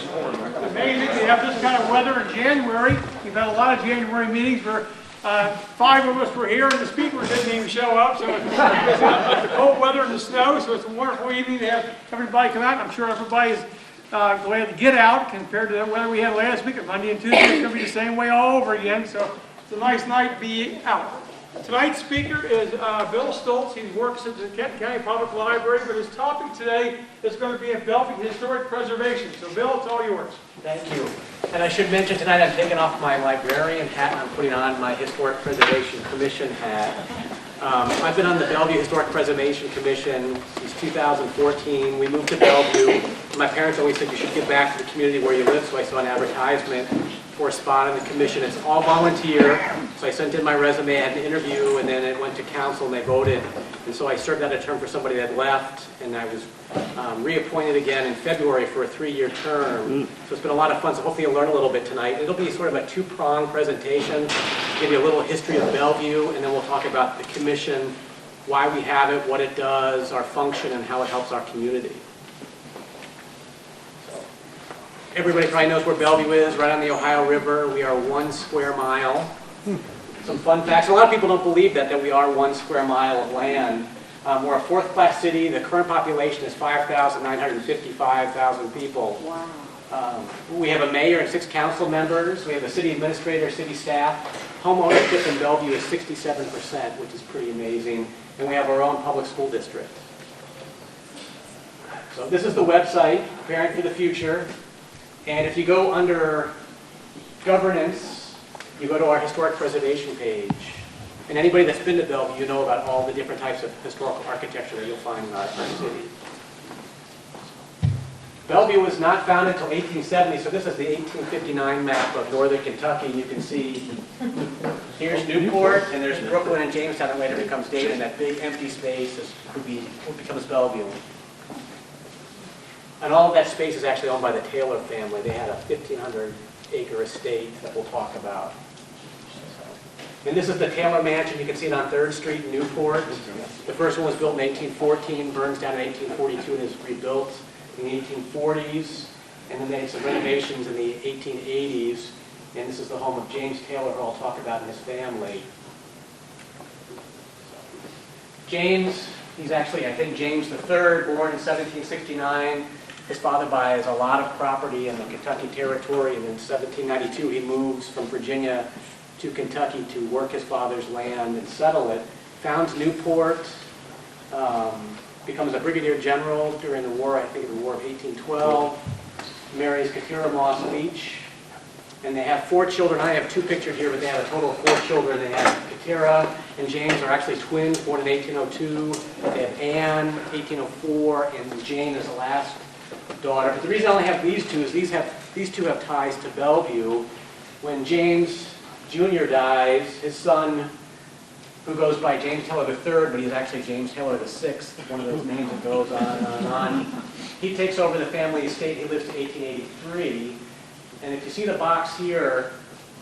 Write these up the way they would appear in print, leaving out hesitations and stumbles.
It's amazing to have this kind of weather in January. We've had a lot of January meetings where 5 of us were here and the speaker didn't even show up. So it's the cold weather and the snow, so it's a wonderful evening to have everybody come out. I'm sure everybody's glad to get out compared to the weather we had last week. Monday and Tuesday it's going to be the same way all over again. So it's a nice night to be out. Tonight's speaker is Bill Stolz. He works at the Kenton County Public Library, but his topic today is going to be in Bellevue historic preservation. So Bill, it's all yours. Thank you. And I should mention tonight I'm taking off my librarian hat and I'm putting on my Historic Preservation Commission hat. I've been on the Bellevue Historic Preservation Commission since 2014. We moved to Bellevue. My parents always said you should give back to the community where you live, so I saw an advertisement for a spot on the commission. It's all volunteer, so I sent in my resume, I had an interview, and then it went to council and they voted. And so I served out a term for somebody that left, and I was reappointed again in February for a 3-year term. So it's been a lot of fun, so hopefully you'll learn a little bit tonight. It'll be sort of a two-pronged presentation, give you a little history of Bellevue, and then we'll talk about the commission, why we have it, what it does, our function, and how it helps our community. Everybody probably knows where Bellevue is, right on the Ohio River. We are 1 square mile. Some fun facts. A lot of people don't believe that we are 1 square mile of land. We're a 4th-class city. The current population is 5,955,000 people. Wow. We have a mayor and 6 council members. We have a city administrator, city staff. Home ownership in Bellevue is 67%, which is pretty amazing. And we have our own public school district. So this is the website, Preparing for the Future. And if you go under governance, you go to our historic preservation page. And anybody that's been to Bellevue, you know about all the different types of historical architecture that you'll find in our city. Bellevue was not founded until 1870, so this is the 1859 map of northern Kentucky. You can see here's Newport, and there's Brooklyn and Jamestown that later becomes Dayton, and that big empty space is what becomes Bellevue. And all of that space is actually owned by the Taylor family. They had a 1,500-acre estate that we'll talk about. And this is the Taylor Mansion. You can see it on 3rd Street in Newport. The first one was built in 1814, burns down in 1842, and is rebuilt in the 1840s. And then they had some renovations in the 1880s. And this is the home of James Taylor, who I'll talk about, and his family. James, he's actually, I think, James III, born in 1769. His father buys a lot of property in the Kentucky Territory, and in 1792 he moves from Virginia to Kentucky to work his father's land and settle it. Founds Newport, becomes a brigadier general during the war, I think the War of 1812, marries Katira Moss Leach, and they have 4 children. I have 2 pictured here, but they have a total of 4 children. They have Katira and James are actually twins, born in 1802. They have Anne, 1804, and Jane is the last daughter. But the reason I only have these 2 is these 2 have ties to Bellevue. When James Jr. dies, his son, who goes by James Taylor III, but he's actually James Taylor VI, one of those names that goes on and on and on, he takes over the family estate. He lives to 1883. And if you see the box here,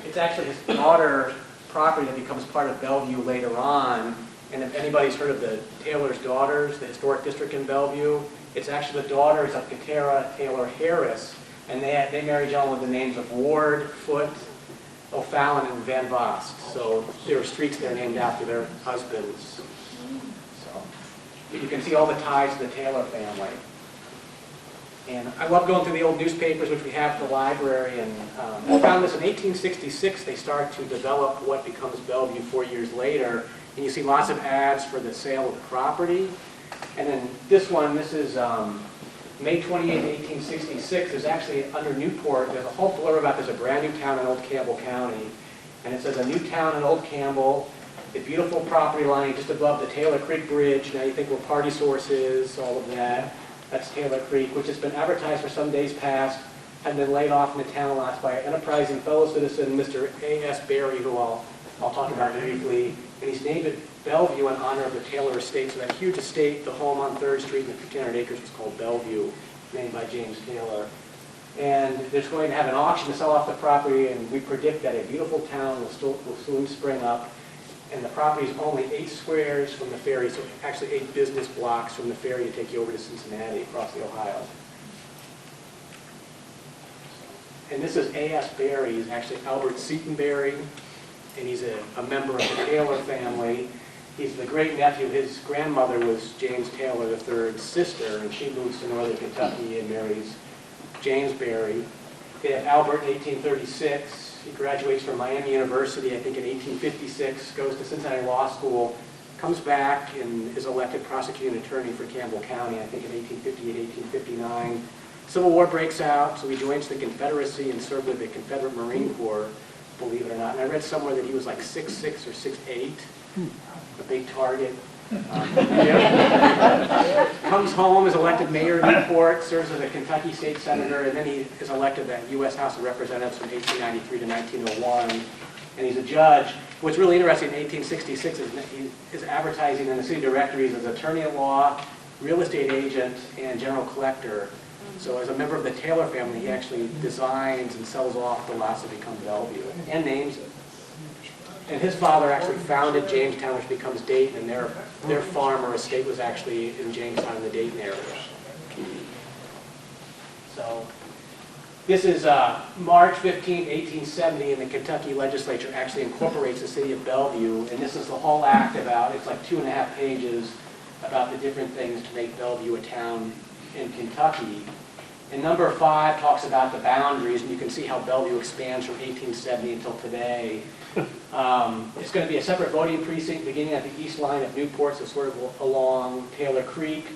it's actually his daughter's property that becomes part of Bellevue later on. And if anybody's heard of the Taylor's Daughters, the historic district in Bellevue, it's actually the daughters of Katira Taylor Harris. And they married gentlemen with the names of Ward, Foote, O'Fallon, and Van Vost. So there are streets there named after their husbands. So you can see all the ties to the Taylor family. And I love going through the old newspapers, which we have at the library. And I found this in 1866. They start to develop what becomes Bellevue 4 years later. And you see lots of ads for the sale of the property. And then this one, this is May 28, 1866. There's actually, under Newport, there's a whole blurb about there's a brand new town in Old Campbell County. And it says, a new town in Old Campbell, a beautiful property line just above the Taylor Creek Bridge. Now you think where Party Source is, all of that. That's Taylor Creek, which has been advertised for some days past, had been laid off in the town lots by an enterprising fellow citizen, Mr. A.S. Berry, who I'll talk about briefly. And he's named it Bellevue in honor of the Taylor estate. So that huge estate, the home on 3rd Street and the 1,500 acres was called Bellevue, named by James Taylor. And there's going to have an auction to sell off the property, and we predict that a beautiful town will soon spring up. And the property is only 8 squares from the ferry, so actually 8 business blocks from the ferry to take you over to Cincinnati across the Ohio. And this is A.S. Berry. He's actually Albert Seton Berry, and he's a member of the Taylor family. He's the great-nephew. His grandmother was James Taylor III's sister, and she moves to northern Kentucky and marries James Berry. They have Albert in 1836. He graduates from Miami University, I think in 1856, goes to Cincinnati Law School, comes back and is elected prosecuting attorney for Campbell County, I think in 1858, 1859. Civil War breaks out, so he joins the Confederacy and served with the Confederate Marine Corps, believe it or not. And I read somewhere that he was like 6'6" or 6'8", a big target. Comes home, is elected mayor of Newport, serves as a Kentucky state senator, and then he is elected to the U.S. House of Representatives from 1893 to 1901. And he's a judge. What's really interesting in 1866 is he is advertising in the city directories as attorney at law, real estate agent, and general collector. So as a member of the Taylor family, he actually designs and sells off the lots that become Bellevue and names it. And his father actually founded Jamestown, which becomes Dayton, and their farm or estate was actually in Jamestown in the Dayton area. So this is March 15, 1870, and the Kentucky legislature actually incorporates the city of Bellevue, and this is the whole act about, it's like 2.5 pages about the different things to make Bellevue a town in Kentucky. And number 5 talks about the boundaries, and you can see how Bellevue expands from 1870 until today. It's going to be a separate voting precinct beginning at the east line of Newport, so sort of along Taylor Creek,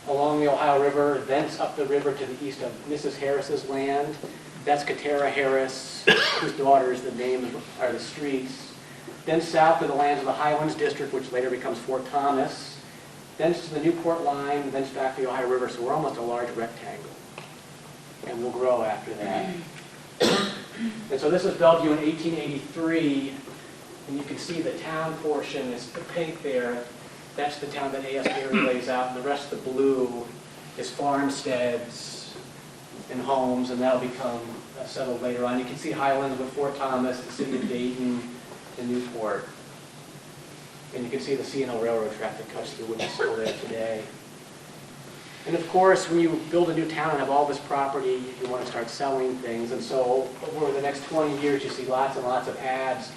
along the Ohio River, thence up the river to the east of Mrs. Harris's land. That's Katara Harris, whose daughters, the names are the streets. Then south to the lands of the Highlands District, which later becomes Fort Thomas. Thence to the Newport line, thence back to the Ohio River, so we're almost a large rectangle. And we'll grow after that. And so this is Bellevue in 1883, and you can see the town portion is the pink there. That's the town that A.S. Berry lays out, and the rest of the blue is farmsteads and homes, and that'll become settled later on. You can see Highlands with Fort Thomas, the city of Dayton, and Newport. And you can see the C&O Railroad track that cuts through, which is still there today. And of course, when you build a new town and have all this property, you want to start selling things. And so over the next 20 years, you see lots and lots of ads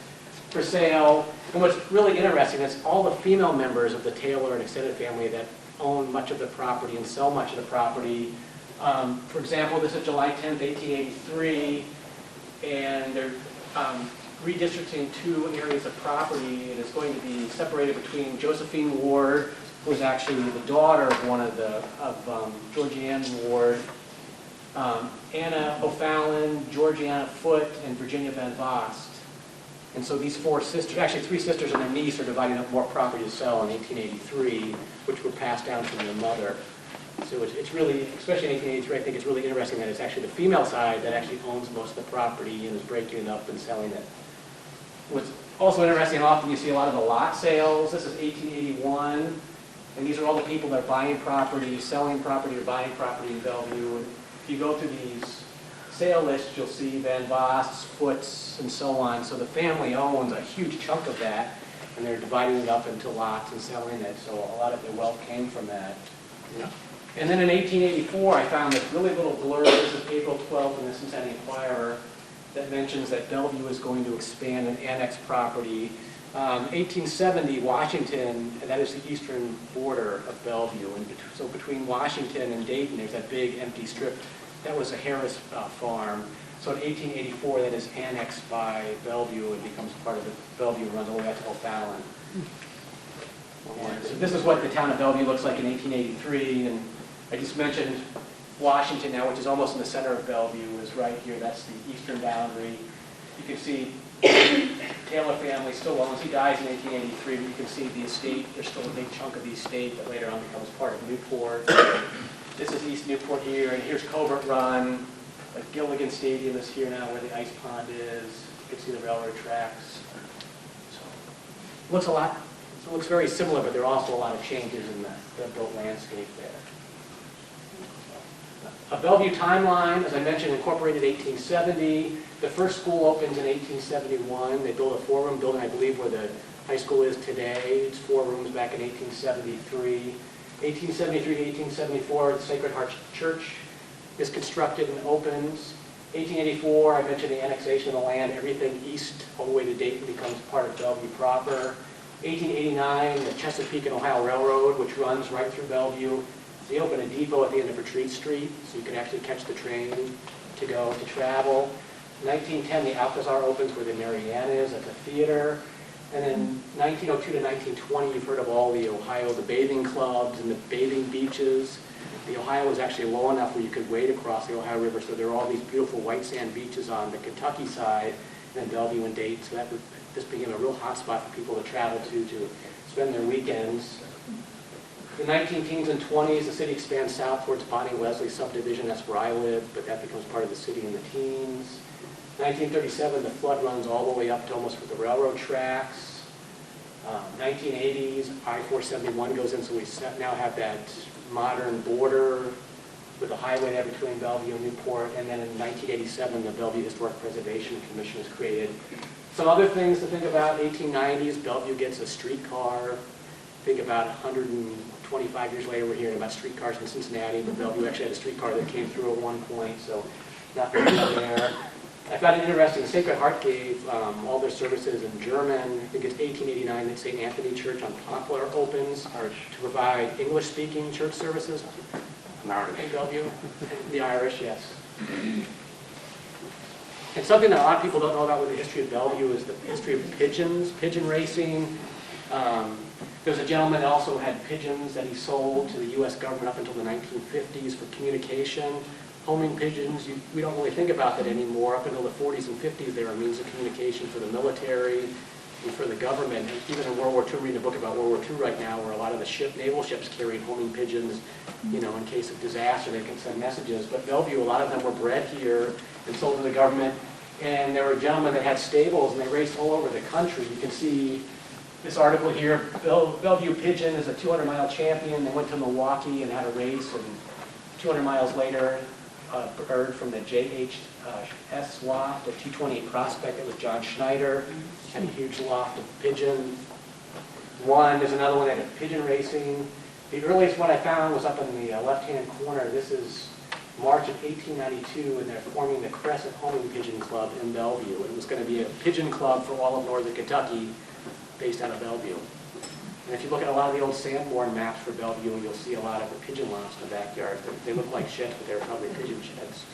for sale. And what's really interesting is all the female members of the Taylor and extended family that own much of the property and sell much of the property. For example, this is July 10th, 1883, and they're redistricting 2 areas of property, and it's going to be separated between Josephine Ward, who was actually the daughter of one of Georgiana Ward, Anna O'Fallon, Georgiana Foote, and Virginia Van Vost. And so these 4 sisters, actually 3 sisters and their niece, are dividing up more property to sell in 1883, which were passed down from their mother. So it's really, especially in 1883, I think it's really interesting that it's actually the female side that actually owns most of the property and is breaking it up and selling it. What's also interesting, often you see a lot of the lot sales. This is 1881. And these are all the people that are buying property, selling property, or buying property in Bellevue. And if you go through these sale lists, you'll see Van Vosts, Foots, and so on. So the family owns a huge chunk of that, and they're dividing it up into lots and selling it. So a lot of their wealth came from that. Yeah. And then in 1884, I found this really little blurb. This is April 12th in the Cincinnati Enquirer that mentions that Bellevue is going to expand and annex property. 1870, Washington, and that is the eastern border of Bellevue. And so between Washington and Dayton, there's that big empty strip. That was a Harris farm. So in 1884, that is annexed by Bellevue and becomes part of the Bellevue and runs all the way out to O'Fallon. So this is what the town of Bellevue looks like in 1883. And I just mentioned Washington now, which is almost in the center of Bellevue, is right here. That's the eastern boundary. You can see Taylor family still owns. He dies in 1883, but you can see the estate. There's still a big chunk of the estate that later on becomes part of Newport. This is East Newport here, and here's Covert Run. Like Gilligan Stadium is here now where the ice pond is. You can see the railroad tracks. So it looks a lot. It looks very similar, but there are also a lot of changes in the built landscape there. A Bellevue timeline, as I mentioned, incorporated 1870. The first school opens in 1871. They build a 4-room building, I believe, where the high school is today. It's 4 rooms back in 1873. 1873 to 1874, the Sacred Heart Church is constructed and opens. 1884, I mentioned the annexation of the land. Everything east all the way to Dayton becomes part of Bellevue proper. 1889, the Chesapeake and Ohio Railroad, which runs right through Bellevue. They open a depot at the end of Retreat Street, so you can actually catch the train to go to travel. 1910, the Alcazar opens where the Marianne is at the theater. And then 1902 to 1920, you've heard of all the Ohio, the bathing clubs and the bathing beaches. The Ohio was actually low enough where you could wade across the Ohio River, so there are all these beautiful white sand beaches on the Kentucky side, and then Bellevue and Dayton. So this became a real hot spot for people to travel to spend their weekends. The 19-teens and 20s, the city expands south towards Bonnie Wesley subdivision. That's where I live, but that becomes part of the city in the teens. 1937, the flood runs all the way up to almost with the railroad tracks. 1980s, I-471 goes in, so we now have that modern border with a highway there between Bellevue and Newport. And then in 1987, the Bellevue Historic Preservation Commission is created. Some other things to think about: 1890s, Bellevue gets a streetcar. Think about 125 years later, we're hearing about streetcars in Cincinnati, but Bellevue actually had a streetcar that came through at one point, so nothing there. I found it interesting, the Sacred Heart gave all their services in German. I think it's 1889 that St. Anthony Church on Poplar opens to provide English-speaking church services in Bellevue. The Irish, yes. And something that a lot of people don't know about with the history of Bellevue is the history of pigeons, pigeon racing. There's a gentleman that also had pigeons that he sold to the U.S. government up until the 1950s for communication. Homing pigeons, we don't really think about that anymore. Up until the 40s and 50s, they were a means of communication for the military and for the government. And even in World War II, I'm reading a book about World War II right now, where a lot of the naval ships carried homing pigeons, in case of disaster, they can send messages. But Bellevue, a lot of them were bred here and sold to the government. And there were gentlemen that had stables, and they raced all over the country. You can see this article here, Bellevue Pigeon is a 200-mile champion. They went to Milwaukee and had a race, and 200 miles later, a bird from the JHS loft at 228 Prospect. It was John Schneider. He had a huge loft of pigeons. There's another one that had pigeon racing. The earliest one I found was up in the left-hand corner. This is March of 1892, and they're forming the Crescent Homing Pigeon Club in Bellevue. It was going to be a pigeon club for all of northern Kentucky, based out of Bellevue. And if you look at a lot of the old Sanborn maps for Bellevue, you'll see a lot of the pigeon lofts in the backyard. They look like sheds, but they're probably pigeon sheds.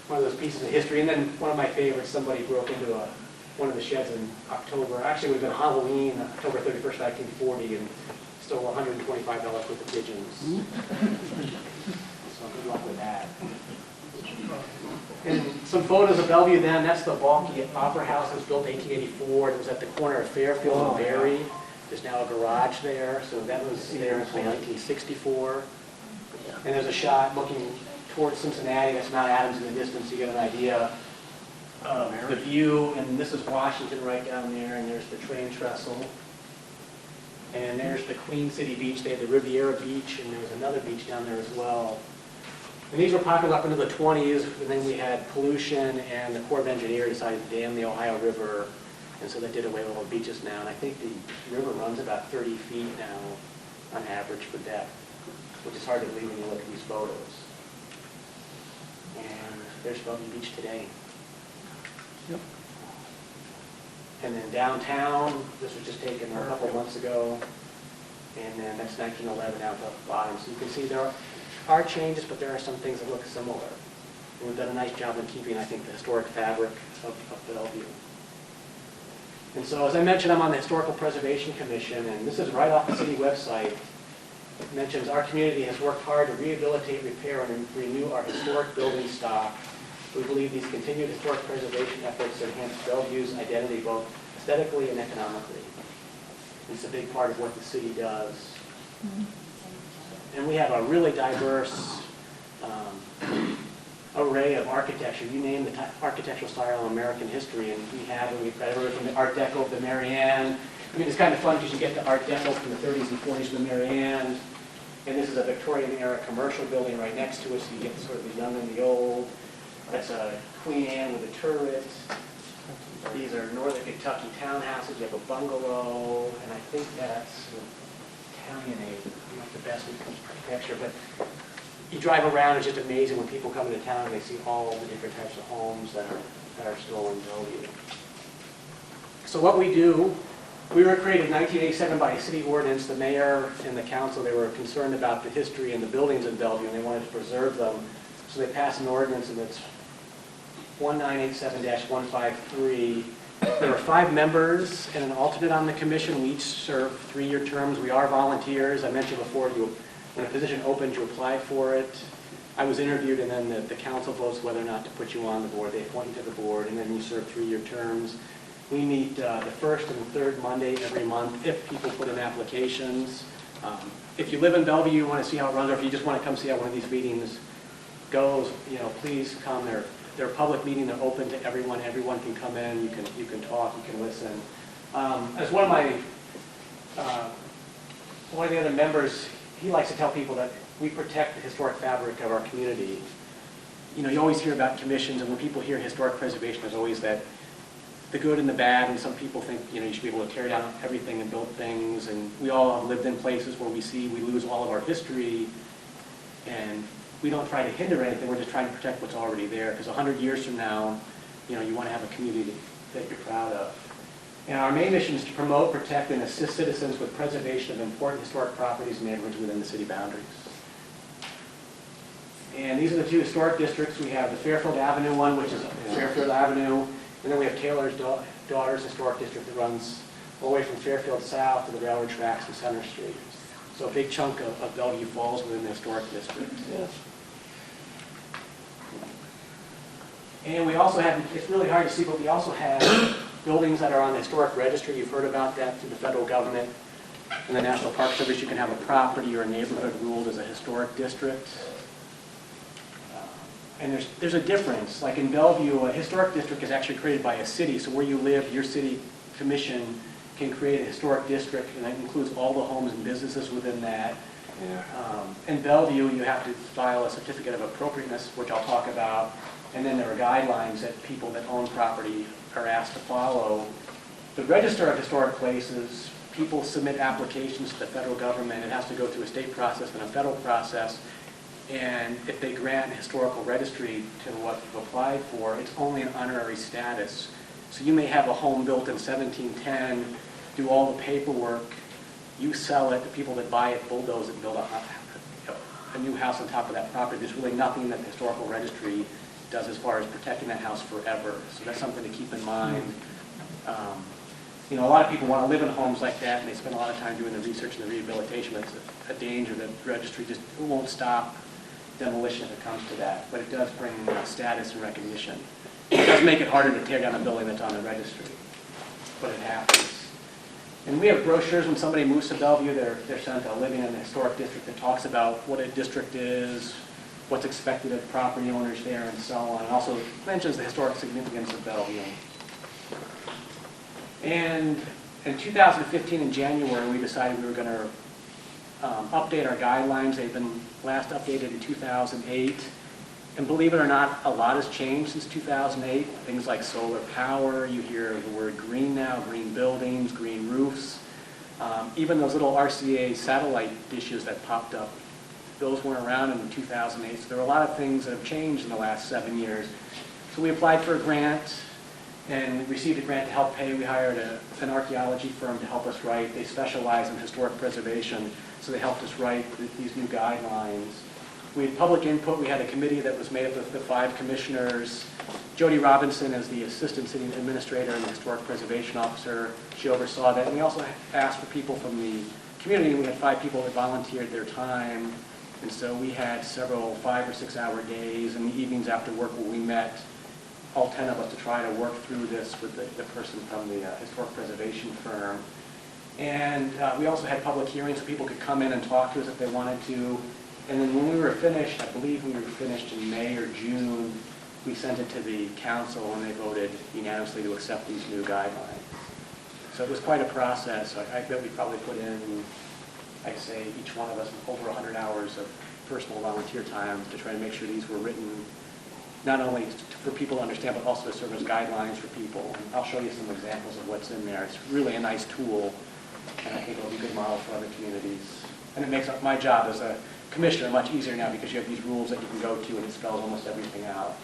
One of those pieces of history. And then one of my favorites, somebody broke into one of the sheds in October. Actually, it would have been Halloween, October 31st, 1940, and stole $125 worth of pigeons. So good luck with that. And some photos of Bellevue then. That's the bulky Opera House. It was built in 1884. It was at the corner of Fairfield and Berry. There's now a garage there. So that was there until 1964. And there's a shot looking towards Cincinnati. That's Mount Adams in the distance. You get an idea of the view. And this is Washington right down there. And there's the train trestle. And there's the Queen City Beach. They had the Riviera Beach. And there was another beach down there as well. And these were popular up into the 20s, and then we had pollution, and the Corps of Engineers decided to dam the Ohio River, and so they did away with all the beaches now. And I think the river runs about 30 feet now on average for depth, which is hard to believe when you look at these photos. And there's Bellevue Beach today. Yep. And then downtown, this was just taken a couple months ago, and then that's 1911 out the bottom. So you can see there are changes, but there are some things that look similar. And we've done a nice job in keeping, I think, the historic fabric of Bellevue. And so, as I mentioned, I'm on the Historical Preservation Commission, and this is right off the city website. It mentions our community has worked hard to rehabilitate, repair, and renew our historic building stock. We believe these continued historic preservation efforts enhance Bellevue's identity both aesthetically and economically. It's a big part of what the city does. Mm-hmm. And we have a really diverse array of architecture. You name the architectural style in American history, and we've got everything from the Art Deco of the Marianne. I mean, it's kind of fun because you get the Art Deco from the 30s and 40s of the Marianne. And this is a Victorian-era commercial building right next to it, so you get sort of the young and the old. That's a Queen Anne with a turret. These are Northern Kentucky townhouses. You have a bungalow, and I think that's Italianate. Not the best when it comes to architecture, but you drive around, it's just amazing when people come into town and they see all the different types of homes that are still in Bellevue. So what we do, we were created in 1987 by a city ordinance. The mayor and the council, they were concerned about the history and the buildings in Bellevue, and they wanted to preserve them. So they passed an ordinance, and it's 1987-153. There are 5 members and an alternate on the commission. We each serve 3-year terms. We are volunteers. I mentioned before, when a position opens, you apply for it. I was interviewed, and then the council votes whether or not to put you on the board. They appoint you to the board, and then you serve 3-year terms. We meet the first and third Monday every month if people put in applications. If you live in Bellevue, you want to see how it runs, or if you just want to come see how one of these meetings goes, please come. They're a public meeting. They're open to everyone. Everyone can come in. You can talk. You can listen. As one of the other members, he likes to tell people that we protect the historic fabric of our community. You always hear about commissions, and when people hear historic preservation, there's always the good and the bad, and some people think, you should be able to tear down everything and build things, and we all have lived in places where we lose all of our history, and we don't try to hinder anything, we're just trying to protect what's already there, because 100 years from now, you want to have a community that you're proud of. And our main mission is to promote, protect, and assist citizens with preservation of important historic properties and neighborhoods within the city boundaries. And these are the 2 historic districts. We have the Fairfield Avenue one, which is Fairfield Avenue, and then we have Taylor's Daughters Historic District that runs all the way from Fairfield South to the railroad tracks and Center Street. So a big chunk of Bellevue falls within the historic district. Yeah. And we also have, it's really hard to see, but we also have buildings that are on the historic registry. You've heard about that through the federal government and the National Park Service. You can have a property or a neighborhood ruled as a historic district. And there's a difference. Like in Bellevue, a historic district is actually created by a city. So where you live, your city commission can create a historic district, and that includes all the homes and businesses within that. Yeah. In Bellevue, you have to file a certificate of appropriateness, which I'll talk about. And then there are guidelines that people that own property are asked to follow. The Register of Historic Places, people submit applications to the federal government. It has to go through a state process and a federal process. And if they grant historical registry to what you've applied for, it's only an honorary status. So you may have a home built in 1710, do all the paperwork, you sell it, the people that buy it bulldoze it and build a new house on top of that property. There's really nothing that the historical registry does as far as protecting that house forever. So that's something to keep in mind. A lot of people want to live in homes like that, and they spend a lot of time doing the research and the rehabilitation, but it's a danger that the registry just won't stop demolition if it comes to that, but it does bring status and recognition. It does make it harder to tear down a building that's on the registry, but it happens. And we have brochures when somebody moves to Bellevue, they're sent a living in the historic district that talks about what a district is, what's expected of property owners there, and so on. And also mentions the historic significance of Bellevue. And in 2015, in January, we decided we were going to update our guidelines. They've been last updated in 2008. And believe it or not, a lot has changed since 2008. Things like solar power, you hear the word green now, green buildings, green roofs. Even those little RCA satellite dishes that popped up, those weren't around in 2008. So there are a lot of things that have changed in the last 7 years. So we applied for a grant and received a grant to help pay. We hired an archaeology firm to help us write. They specialize in historic preservation, so they helped us write these new guidelines. We had public input. We had a committee that was made up of the 5 commissioners. Jody Robinson is the assistant city administrator and the historic preservation officer. She oversaw that. And we also asked for people from the community. We had 5 people that volunteered their time. And so we had several 5 or 6 hour days and the evenings after work where we met, all 10 of us, to try to work through this with the person from the historic preservation firm. And we also had public hearings so people could come in and talk to us if they wanted to. And then when we were finished, I believe we were finished in May or June, we sent it to the council and they voted unanimously to accept these new guidelines. So it was quite a process. I bet we probably put in, I'd say, each one of us over 100 hours of personal volunteer time to try to make sure these were written not only for people to understand, but also to serve as guidelines for people. And I'll show you some examples of what's in there. It's really a nice tool, and I think it'll be a good model for other communities. And it makes my job as a commissioner much easier now because you have these rules that you can go to and it spells almost everything out.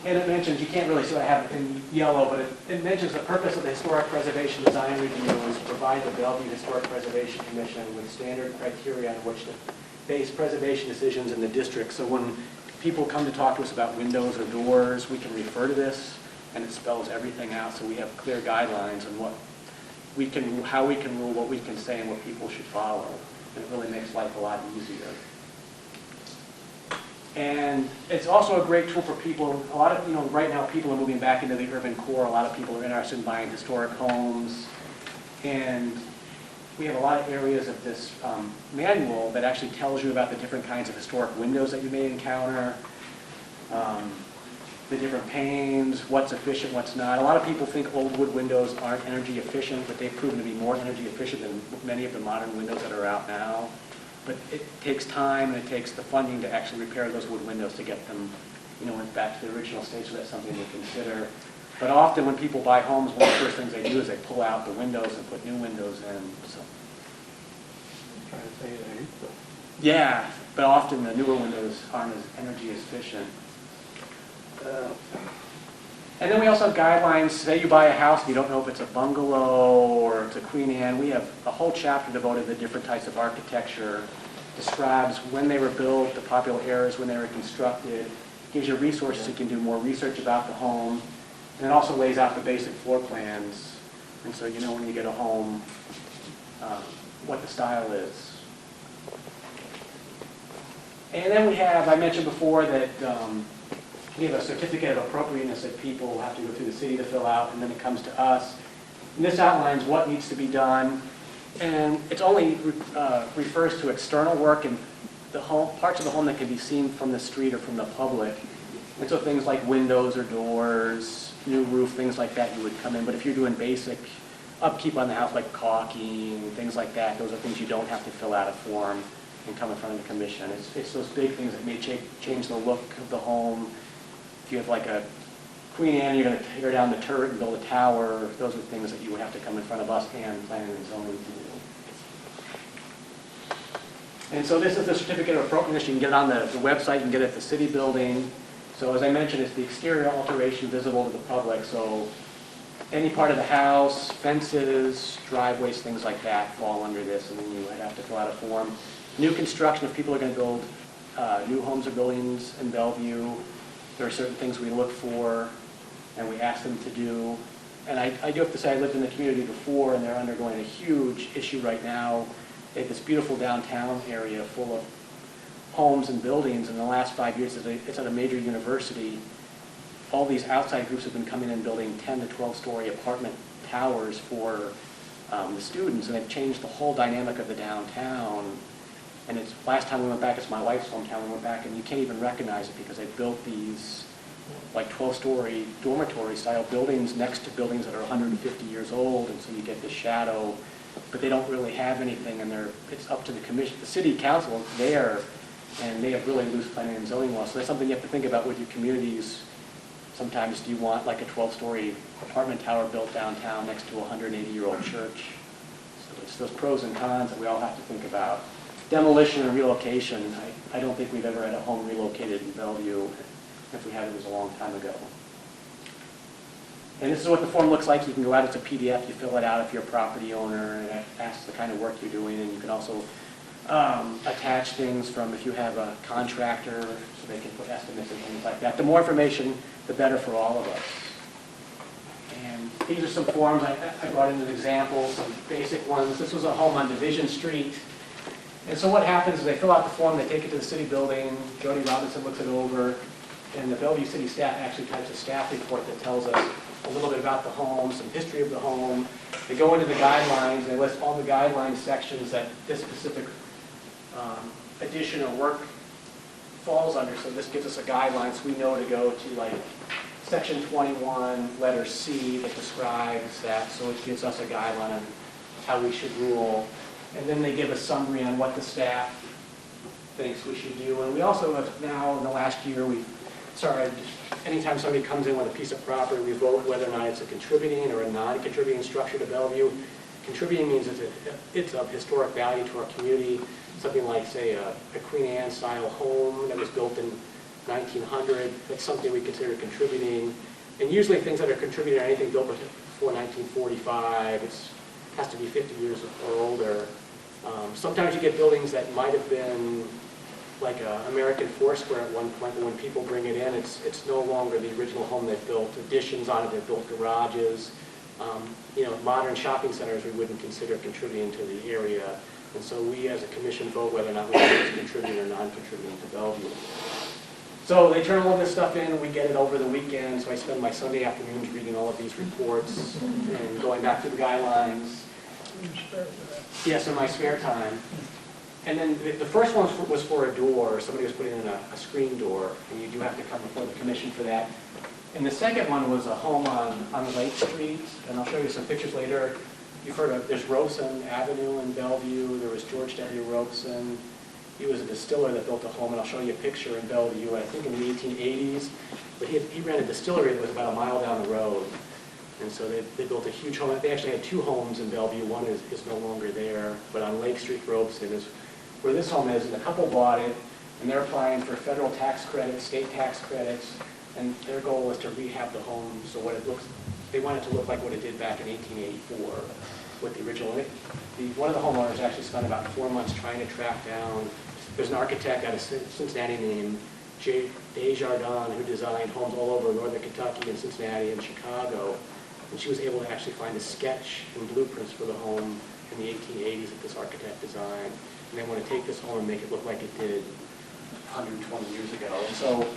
And it mentions, you can't really see what I have in yellow, but it mentions the purpose of the Historic Preservation Design Review is to provide the Bellevue Historic Preservation Commission with standard criteria on which to base preservation decisions in the district. So when people come to talk to us about windows or doors, we can refer to this, and it spells everything out, so we have clear guidelines on what we can, how we can rule, what we can say, and what people should follow. And it really makes life a lot easier. And it's also a great tool for people. A lot of, right now people are moving back into the urban core. A lot of people are interested in buying historic homes. And we have a lot of areas of this manual that actually tells you about the different kinds of historic windows that you may encounter, the different panes, what's efficient, what's not. A lot of people think old wood windows aren't energy efficient, but they've proven to be more energy efficient than many of the modern windows that are out now. But it takes time and it takes the funding to actually repair those wood windows to get them, back to the original state, so that's something to consider. But often when people buy homes, one of the first things they do is they pull out the windows and put new windows in. So. Trying to say that. Yeah, but often the newer windows aren't as energy efficient. And then we also have guidelines. Say you buy a house and you don't know if it's a bungalow or it's a Queen Anne. We have a whole chapter devoted to different types of architecture. Describes when they were built, the popular eras, when they were constructed. Gives you resources so you can do more research about the home. And it also lays out the basic floor plans. And so you know when you get a home what the style is. And then we have, I mentioned before that we have a certificate of appropriateness that people have to go through the city to fill out, and then it comes to us. And this outlines what needs to be done, and it only refers to external work and the home, parts of the home that can be seen from the street or from the public. And so things like windows or doors, new roof, things like that you would come in. But if you're doing basic upkeep on the house like caulking, things like that, those are things you don't have to fill out a form and come in front of the commission. It's those big things that may change the look of the home. If you have like a Queen Anne, you're going to tear down the turret and build a tower. Those are things that you would have to come in front of us and planning and zoning to do. And so this is the certificate of appropriateness. You can get it on the website. You can get it at the city building. So as I mentioned, it's the exterior alteration visible to the public. So any part of the house, fences, driveways, things like that fall under this, and then you would have to fill out a form. New construction, if people are going to build new homes or buildings in Bellevue, there are certain things we look for and we ask them to do. And I do have to say, I lived in the community before, and they're undergoing a huge issue right now. They have this beautiful downtown area full of homes and buildings. In the last 5 years, it's at a major university. All these outside groups have been coming in building 10 to 12-story apartment towers for the students, and they've changed the whole dynamic of the downtown. And it's last time we went back, it's my wife's hometown, we went back, and you can't even recognize it because they built these like 12-story dormitory-style buildings next to buildings that are 150 years old, and so you get this shadow, but they don't really have anything, and it's up to the commission, the city council there, and they have really loose planning and zoning laws. So that's something you have to think about with your communities. Sometimes do you want like a 12-story apartment tower built downtown next to a 180-year-old church? So it's those pros and cons that we all have to think about. Demolition and relocation. I don't think we've ever had a home relocated in Bellevue. If we have, it was a long time ago. And this is what the form looks like. You can go out as a PDF. You fill it out if you're a property owner, and it asks the kind of work you're doing. And you can also attach things from if you have a contractor, so they can put estimates and things like that. The more information, the better for all of us. And these are some forms. I brought in an example, some basic ones. This was a home on Division Street. And so what happens is they fill out the form, they take it to the city building, Jody Robinson looks it over, and the Bellevue City staff actually types a staff report that tells us a little bit about the home, some history of the home. They go into the guidelines, they list all the guideline sections that this specific addition or work falls under. So this gives us a guideline, so we know to go to like section 21, letter C, that describes that, so it gives us a guideline on how we should rule. And then they give a summary on what the staff thinks we should do. And we also have now, in the last year, we've started, anytime somebody comes in with a piece of property, we vote whether or not it's a contributing or a non-contributing structure to Bellevue. contributing means it's of historic value to our community. Something like, say, a Queen Anne style home that was built in 1900, that's something we consider contributing. And usually things that are contributing are anything built before 1945. It has to be 50 years or older. Sometimes you get buildings that might have been like American Foursquare at one point, but when people bring it in, it's no longer the original home they've built. Additions on it, they've built garages. Modern shopping centers we wouldn't consider contributing to the area. And so we as a commission vote whether or not we think it's contributing or non-contributing to Bellevue. So they turn all of this stuff in, and we get it over the weekend, so I spend my Sunday afternoons reading all of these reports and going back through the guidelines. Yes, in my spare time. And then the first one was for a door. Somebody was putting in a screen door, and you do have to come before the commission for that. And the second one was a home on Lake Street, and I'll show you some pictures later. You've heard of, there's Robeson Avenue in Bellevue. There was George W. Robeson. He was a distiller that built a home, and I'll show you a picture in Bellevue, I think in the 1880s. But he ran a distillery that was about a mile down the road. And so they built a huge home. They actually had two homes in Bellevue. One is no longer there, but on Lake Street, Robeson is where this home is, and a couple bought it, and they're applying for federal tax credits, state tax credits, and their goal was to rehab the home so they want it to look like what it did back in 1884 with the original. One of the homeowners actually spent about 4 months trying to track down. There's an architect out of Cincinnati named Desjardins who designed homes all over northern Kentucky and Cincinnati and Chicago. And she was able to actually find a sketch and blueprints for the home in the 1880s that this architect designed. And they want to take this home and make it look like it did 120 years ago. And so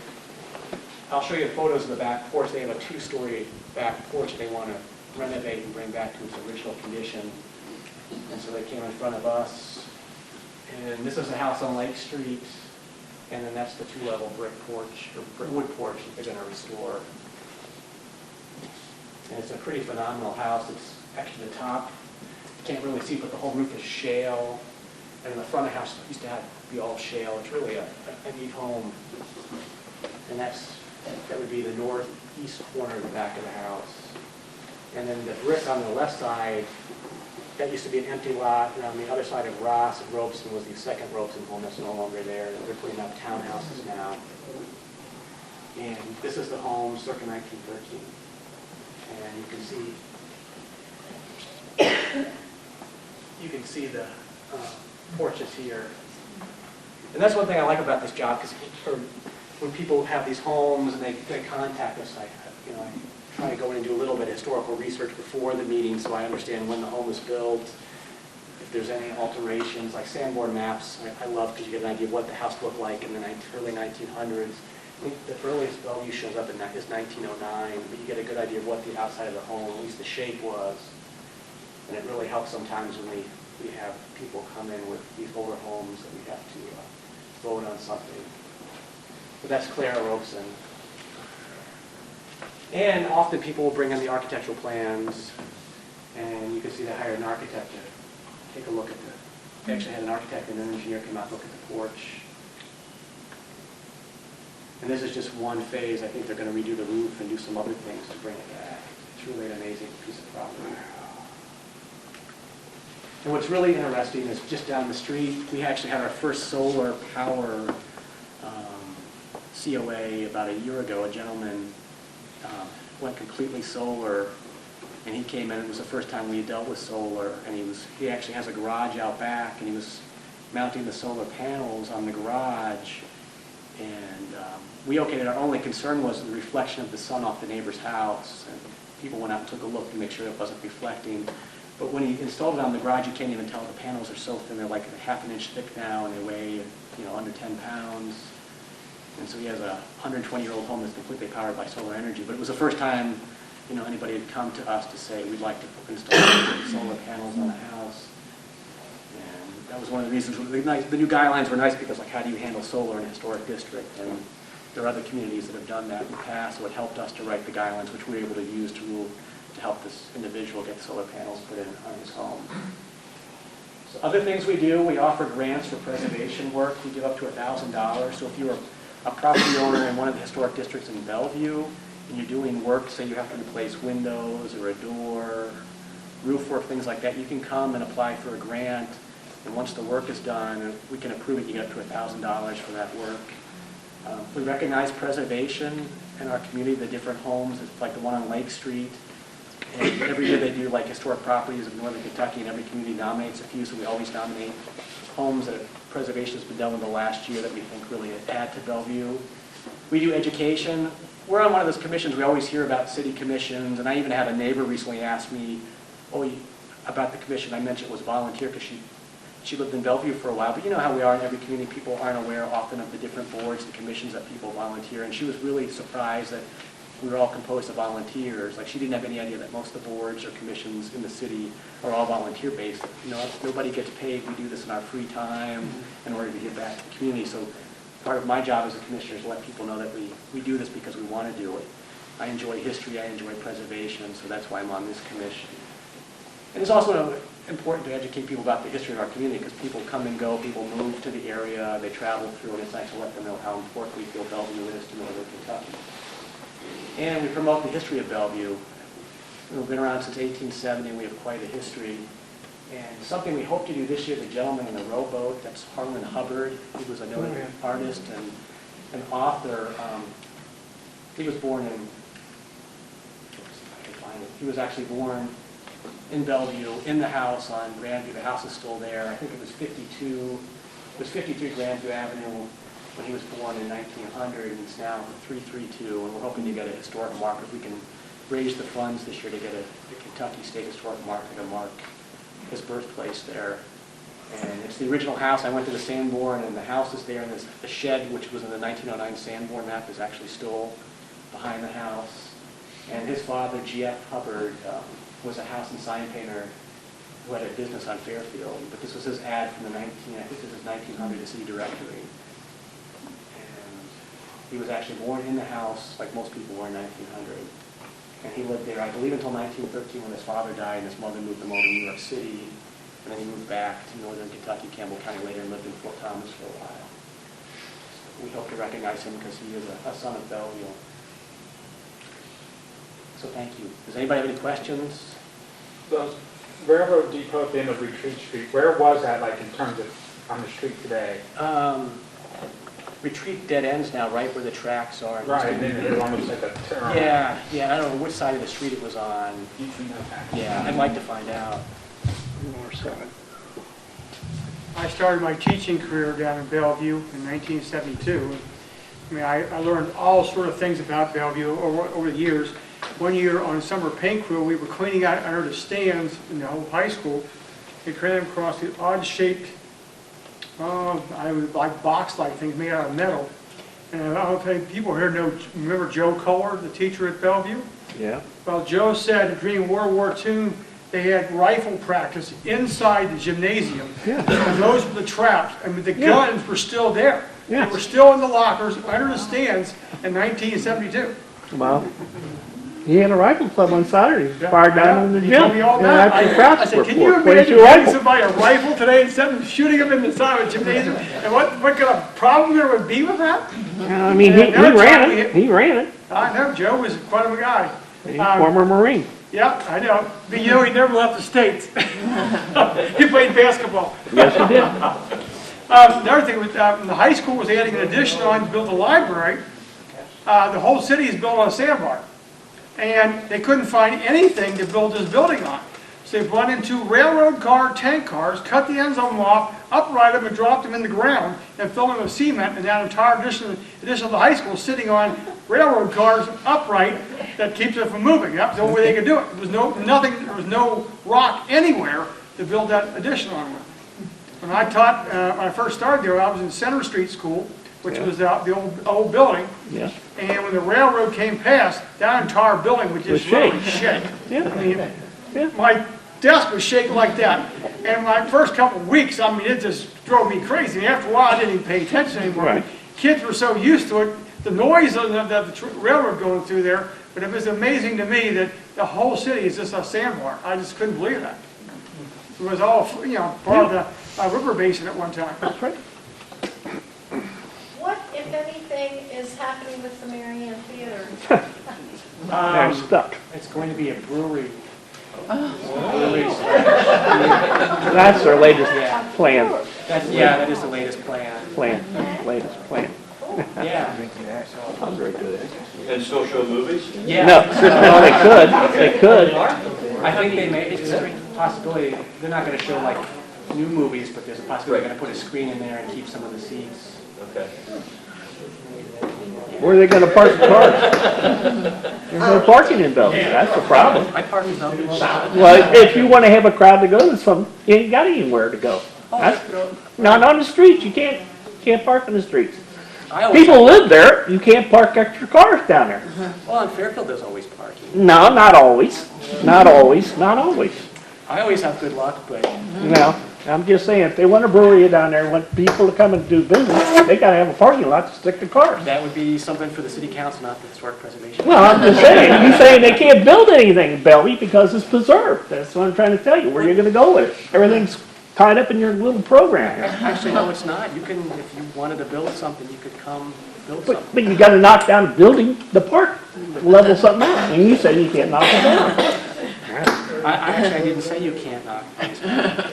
I'll show you photos of the back porch. They have a 2-story back porch that they want to renovate and bring back to its original condition. And so they came in front of us. And this is a house on Lake Street. And then that's the 2-level brick porch, or wood porch that they're going to restore. And it's a pretty phenomenal house. It's actually the top. You can't really see, but the whole roof is shale. And in the front of the house used to be all shale. It's really a neat home. And that would be the northeast corner of the back of the house. And then the brick on the left side, that used to be an empty lot. And on the other side of Ross and Robeson was the second Robeson home that's no longer there. They're putting up townhouses now. And this is the home circa 1913. And you can see the porches here. And that's one thing I like about this job, because when people have these homes and they contact us, I try to go in and do a little bit of historical research before the meeting so I understand when the home was built, if there's any alterations, like Sanborn maps. I love because you get an idea of what the house looked like in the early 1900s. I think the earliest Bellevue shows up in that is 1909, but you get a good idea of what the outside of the home, at least the shape was. And it really helps sometimes when we have people come in with these older homes that we have to vote on something. But that's Clara Robeson. And often people will bring in the architectural plans, and you can see they hired an architect to take a look at they actually had an architect and an engineer come out and look at the porch. And this is just one phase. I think they're going to redo the roof and do some other things to bring it back. It's really an amazing piece of property. And what's really interesting is just down the street, we actually had our first solar power COA about a year ago. A gentleman went completely solar, and he came in. It was the first time we had dealt with solar, and he actually has a garage out back, and he was mounting the solar panels on the garage. And we okayed it. Our only concern was the reflection of the sun off the neighbor's house. And people went out and took a look to make sure it wasn't reflecting. But when he installed it on the garage, you can't even tell. The panels are so thin. They're like a half an inch thick now, and they weigh under 10 pounds. And so he has a 120-year-old home that's completely powered by solar energy. But it was the first time anybody had come to us to say, we'd like to install solar panels on the house. And that was one of the reasons. The new guidelines were nice because, how do you handle solar in a historic district? And there are other communities that have done that in the past, so it helped us to write the guidelines, which we were able to use to help this individual get solar panels put in on his home. So other things we do, we offer grants for preservation work. We give up to $1,000. So if you're a property owner in one of the historic districts in Bellevue, and you're doing work, say you have to replace windows or a door, roof work, things like that, you can come and apply for a grant, and once the work is done, we can approve it, you get up to $1,000 for that work. We recognize preservation in our community, the different homes, it's like the one on Lake Street. And every year they do like historic properties of Northern Kentucky, and every community nominates a few, so we always nominate homes that preservation has been done in the last year that we think really add to Bellevue. We do education. We're on one of those commissions, we always hear about city commissions, and I even had a neighbor recently ask me, about the commission. I mentioned it was volunteer because she lived in Bellevue for a while, but you know how we are in every community, people aren't aware often of the different boards and commissions that people volunteer, and she was really surprised that we were all composed of volunteers. Like, she didn't have any idea that most of the boards or commissions in the city are all volunteer-based. You know, nobody gets paid. We do this in our free time in order to give back to the community. So part of my job as a commissioner is to let people know that we do this because we want to do it. I enjoy history. I enjoy preservation, so that's why I'm on this commission. And it's also important to educate people about the history of our community because people come and go, people move to the area, they travel through, and it's nice to let them know how important we feel Bellevue is to Northern Kentucky. And we promote the history of Bellevue. We've been around since 1870, and we have quite a history. And something we hope to do this year, the gentleman in the rowboat, that's Harlan Hubbard. He was a noted artist and an author. He was born in, he was actually born in Bellevue, in the house on Grandview. The house is still there. I think it was 53 Grandview Avenue when he was born in 1900, and it's now 332, and we're hoping to get a historic marker. If we can raise the funds this year to get the Kentucky State Historic Marker to mark his birthplace there. And it's the original house. I went to the Sanborn, and the house is there, and the shed, which was in the 1909 Sanborn map, is actually still behind the house. And his father, G.F. Hubbard, was a house and sign painter who had a business on Fairfield. But this was his ad from the I think this is 1900, the city directory. He was actually born in the house, like most people were in 1900. And he lived there, I believe, until 1913 when his father died, and his mother moved him over to New York City. And then he moved back to Northern Kentucky, Campbell County later, and lived in Fort Thomas for a while. So we hope to recognize him because he is a son of Bellevue. So thank you. Does anybody have any questions? The railroad depot at the end of Retreat Street, where was that, like, in terms of on the street today? Retreat dead ends now, right where the tracks are. Right, and then it almost like a turn. Yeah, I don't know which side of the street it was on. Yeah, I'd like to find out. North side. I started my teaching career down in Bellevue in 1972. I mean, I learned all sort of things about Bellevue over the years. One year on summer paint crew, we were cleaning out under the stands in the whole high school. We came across these odd-shaped, like box-like things made out of metal. And I don't think people here remember Joe Kohler, the teacher at Bellevue? Yeah. Well, Joe said during World War II, they had rifle practice inside the gymnasium. Yeah. And those were the traps. I mean, the guns were still there. Yeah. They were still in the lockers under the stands in 1972. Well, he had a rifle club on Saturday. Fired down in the He gym. told me all And that. after I practice said, were can you for imagine 22 giving rifles. somebody a rifle today instead of shooting them in the side of a gymnasium? And what kind of problem there would be with that? I mean, he ran it. He ran it. I know, Joe was quite of a guy. He's a former Marine. Yeah, I know. But you know, he never left the States. He played basketball. Yes, he did. Another thing, with, the high school was adding an addition on to build a library. The whole city is built on a sandbar. And they couldn't find anything to build this building on. So they brought in two railroad car tank cars, cut the ends of them off, upright them and dropped them in the ground, and filled them with cement. And that entire addition of the high school is sitting on railroad cars upright that keeps it from moving. That's the only way they could do it. There was no rock anywhere to build that addition on. When I taught, when I first started there, I was in Center Street School, which was the old building. Yeah. And when the railroad came past, that entire building would just really shake. Yeah. I mean, my desk was shaking like that. And my first couple of weeks, I mean, it just drove me crazy. And after a while, I didn't even pay attention anymore. Right. Kids were so used to it, the noise of the railroad going through there. But it was amazing to me that the whole city is just a sandbar. I just couldn't believe that. It was all, part of the river basin at one time. That's right. What, if anything, is happening with the Marianne Theater? They're stuck. It's going to be a brewery That's their latest Yeah. plan, That is the latest plan. latest plan. Yeah. And still show movies? Yeah. No, well, they could. I think they may, it's a possibility, they're not gonna show like new movies, but there's a possibility they're gonna put a screen in there and keep some of the seats. Okay. Where are they gonna park the cars? There's no parking in Bellevue, that's the problem. I park in Bellevue. Well, if you wanna have a crowd to go to some, you ain't got anywhere to go. That's- Not on the streets, you can't park in the streets. I always, People live there, you can't park extra cars down there. well, in Fairfield, there's always parking. No, not always, not always. I always have good luck, but No, I'm just saying, if they want a brewery down there, want people to come and do business, they gotta have a parking lot to stick the cars. that would be something for the city council, not the historic preservation. Well, I'm just saying, you saying they can't build anything in Bellevue because it's preserved. That's what I'm trying to tell you, where you're gonna go with it. Everything's tied up in your little program here. Actually, no, it's not. You can, if you wanted to build something, you could come build something. But you gotta knock down the building, the park, level something out, and you said you can't knock it down. I didn't say you can't knock things down.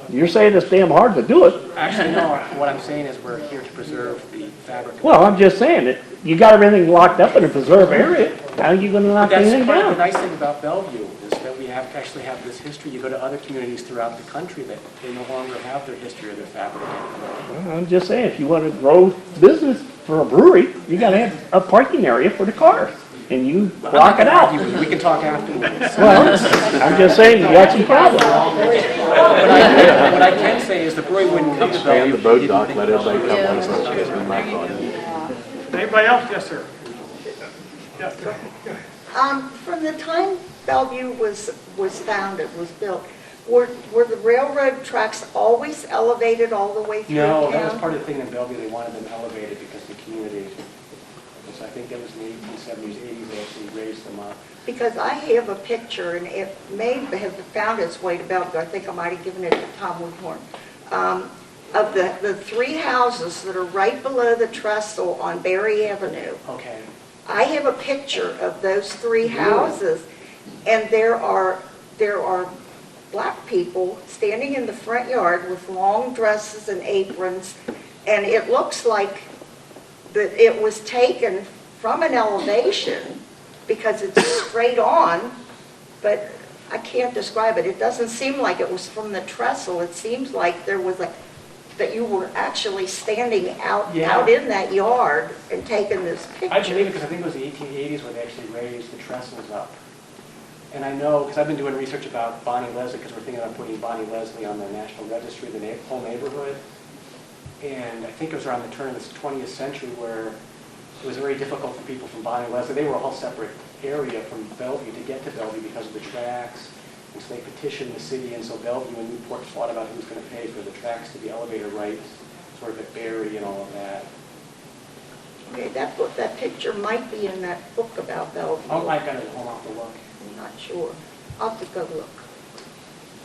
You're saying it's damn hard to do it. Actually, no, what I'm saying is we're here to preserve the fabric. Well, I'm just saying that you got everything locked up in a preserved area. How are you gonna But knock that's anything part of the down? nice thing about Bellevue, is that we actually have this history. You go to other communities throughout the country that they no longer have their history or their fabric anymore. Well, I'm just saying, if you wanna grow business for a brewery, you gotta have a parking area for the cars. And you block it out. We can talk afterwards. Well, I'm just saying, you got some problems. What I can say is the brewery wouldn't come to Bellevue. Expand the if boat you dock, didn't let think everybody Bellevue come was on, such that's a- my thought. Anybody else? Yes, sir. Yes, sir. From the time Bellevue was founded, was built, were the railroad tracks always elevated all the way through No, that was town? part of the thing in Bellevue, they wanted them elevated because the community, so I think that was in the 1870s, 80s, they actually raised them up. Because I have a picture, and it may have found its way to Bellevue, I think I might have given it to Tom Woodhorn, of the three houses that are right below the trestle on Berry Avenue. Okay. I have a picture of those three houses, and there are black people standing in the front yard with long dresses and aprons, and it looks like that it was taken from an elevation because it's straight on, but I can't describe it. It doesn't seem like it was from the trestle. It seems like there was that you were actually standing out in that yard and taking this picture. I believe it because I think it was the 1880s where they actually raised the trestles up. And I know, because I've been doing research about Bonnie Leslie, because we're thinking about putting Bonnie Leslie on the National Registry of the whole neighborhood. And I think it was around the turn of the 20th century where it was very difficult for people from Bonnie Leslie. They were a whole separate area from Bellevue to get to Bellevue because of the tracks. And so they petitioned the city, and so Bellevue and Newport fought about who was going to pay for the tracks to be elevator right, sort of at Berry and all of that. Okay, that picture might be in that book about Bellevue. Oh, I got it home off the look. I'm not sure. I'll have to go look.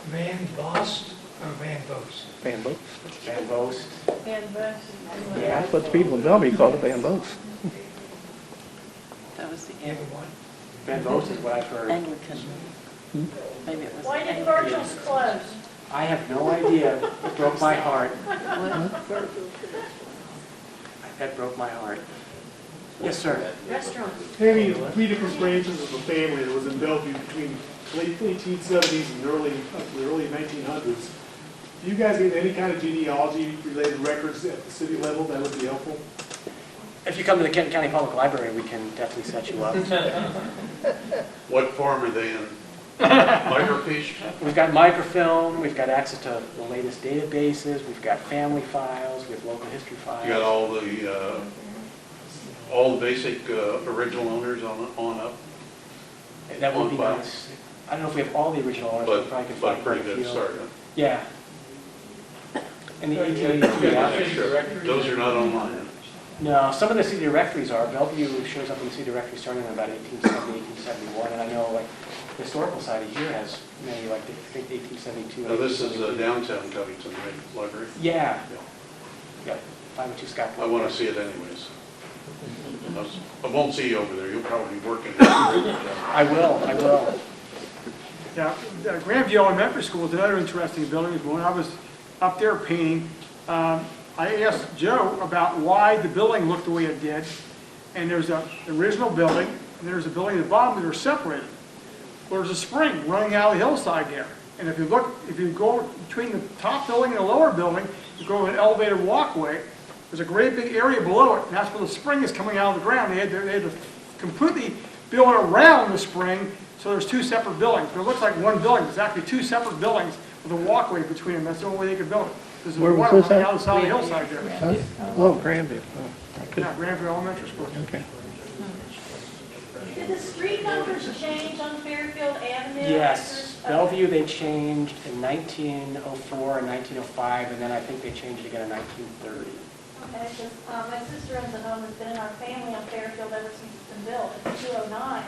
Van Bost or Van Bost? Bamboo. Van Bost. Yeah, that's what the people in Bellevue call it, bamboo. That was the Either one. Van Bost is what I've heard. Anglican. Maybe it was. Why did Anglican. Virgil's close? I have no idea. It broke my heart. That broke my heart. Yes, sir. Restaurant. Maybe three different branches of the family that was in Bellevue between late 1870s and the early 1900s. Do you guys get any kind of genealogy-related records at the city level that would be helpful? If you come to the Kenton County Public Library, we can definitely set you up. What form are they in? Microfiche? We've got microfilm, we've got access to the latest databases, we've got family files, we have local history files. You got all the basic original owners on up? That would be on file. nice. I don't know if we have all the original owners, but we probably can But find pretty quite a good few. start, huh? Yeah. And the 1883 address. Those are not online, huh? No, some of the city directories are. Bellevue shows up in the city directory starting in about 1870, 1871, and I know like the historical society here has many, like I think 1872. Now, this is downtown Covington, right, library? Yeah. Yeah, 502 Scott. I want to see it anyways. I won't see you over there, you'll probably be working. I I will. Now, Grandview Elementary School is another interesting building. When I was up there painting, I asked Joe about why the building looked the way it did. And there's an original building, and there's a building at the bottom that are separated. Well, there's a spring running out of the hillside there. And if you go between the top building and the lower building, you go an elevated walkway, there's a great big area below it, and that's where the spring is coming out of the ground. They had to completely build around the spring, so there's two separate buildings. But it looks like one building, it's actually two separate buildings with a walkway between them. That's the only way they could build it. There's Where was one this running at? out of the side of the hillside there. Huh? Oh, Grandview. Oh, I couldn't- Yeah, Grandview Elementary School. Okay. Did the street numbers change on Fairfield Avenue? Yes, Okay. Bellevue, they changed in 1904 and 1905, and then I think they changed it again in 1930. Okay, because my sister owns a home that's been in our family on Fairfield ever since it's been built. It's 209.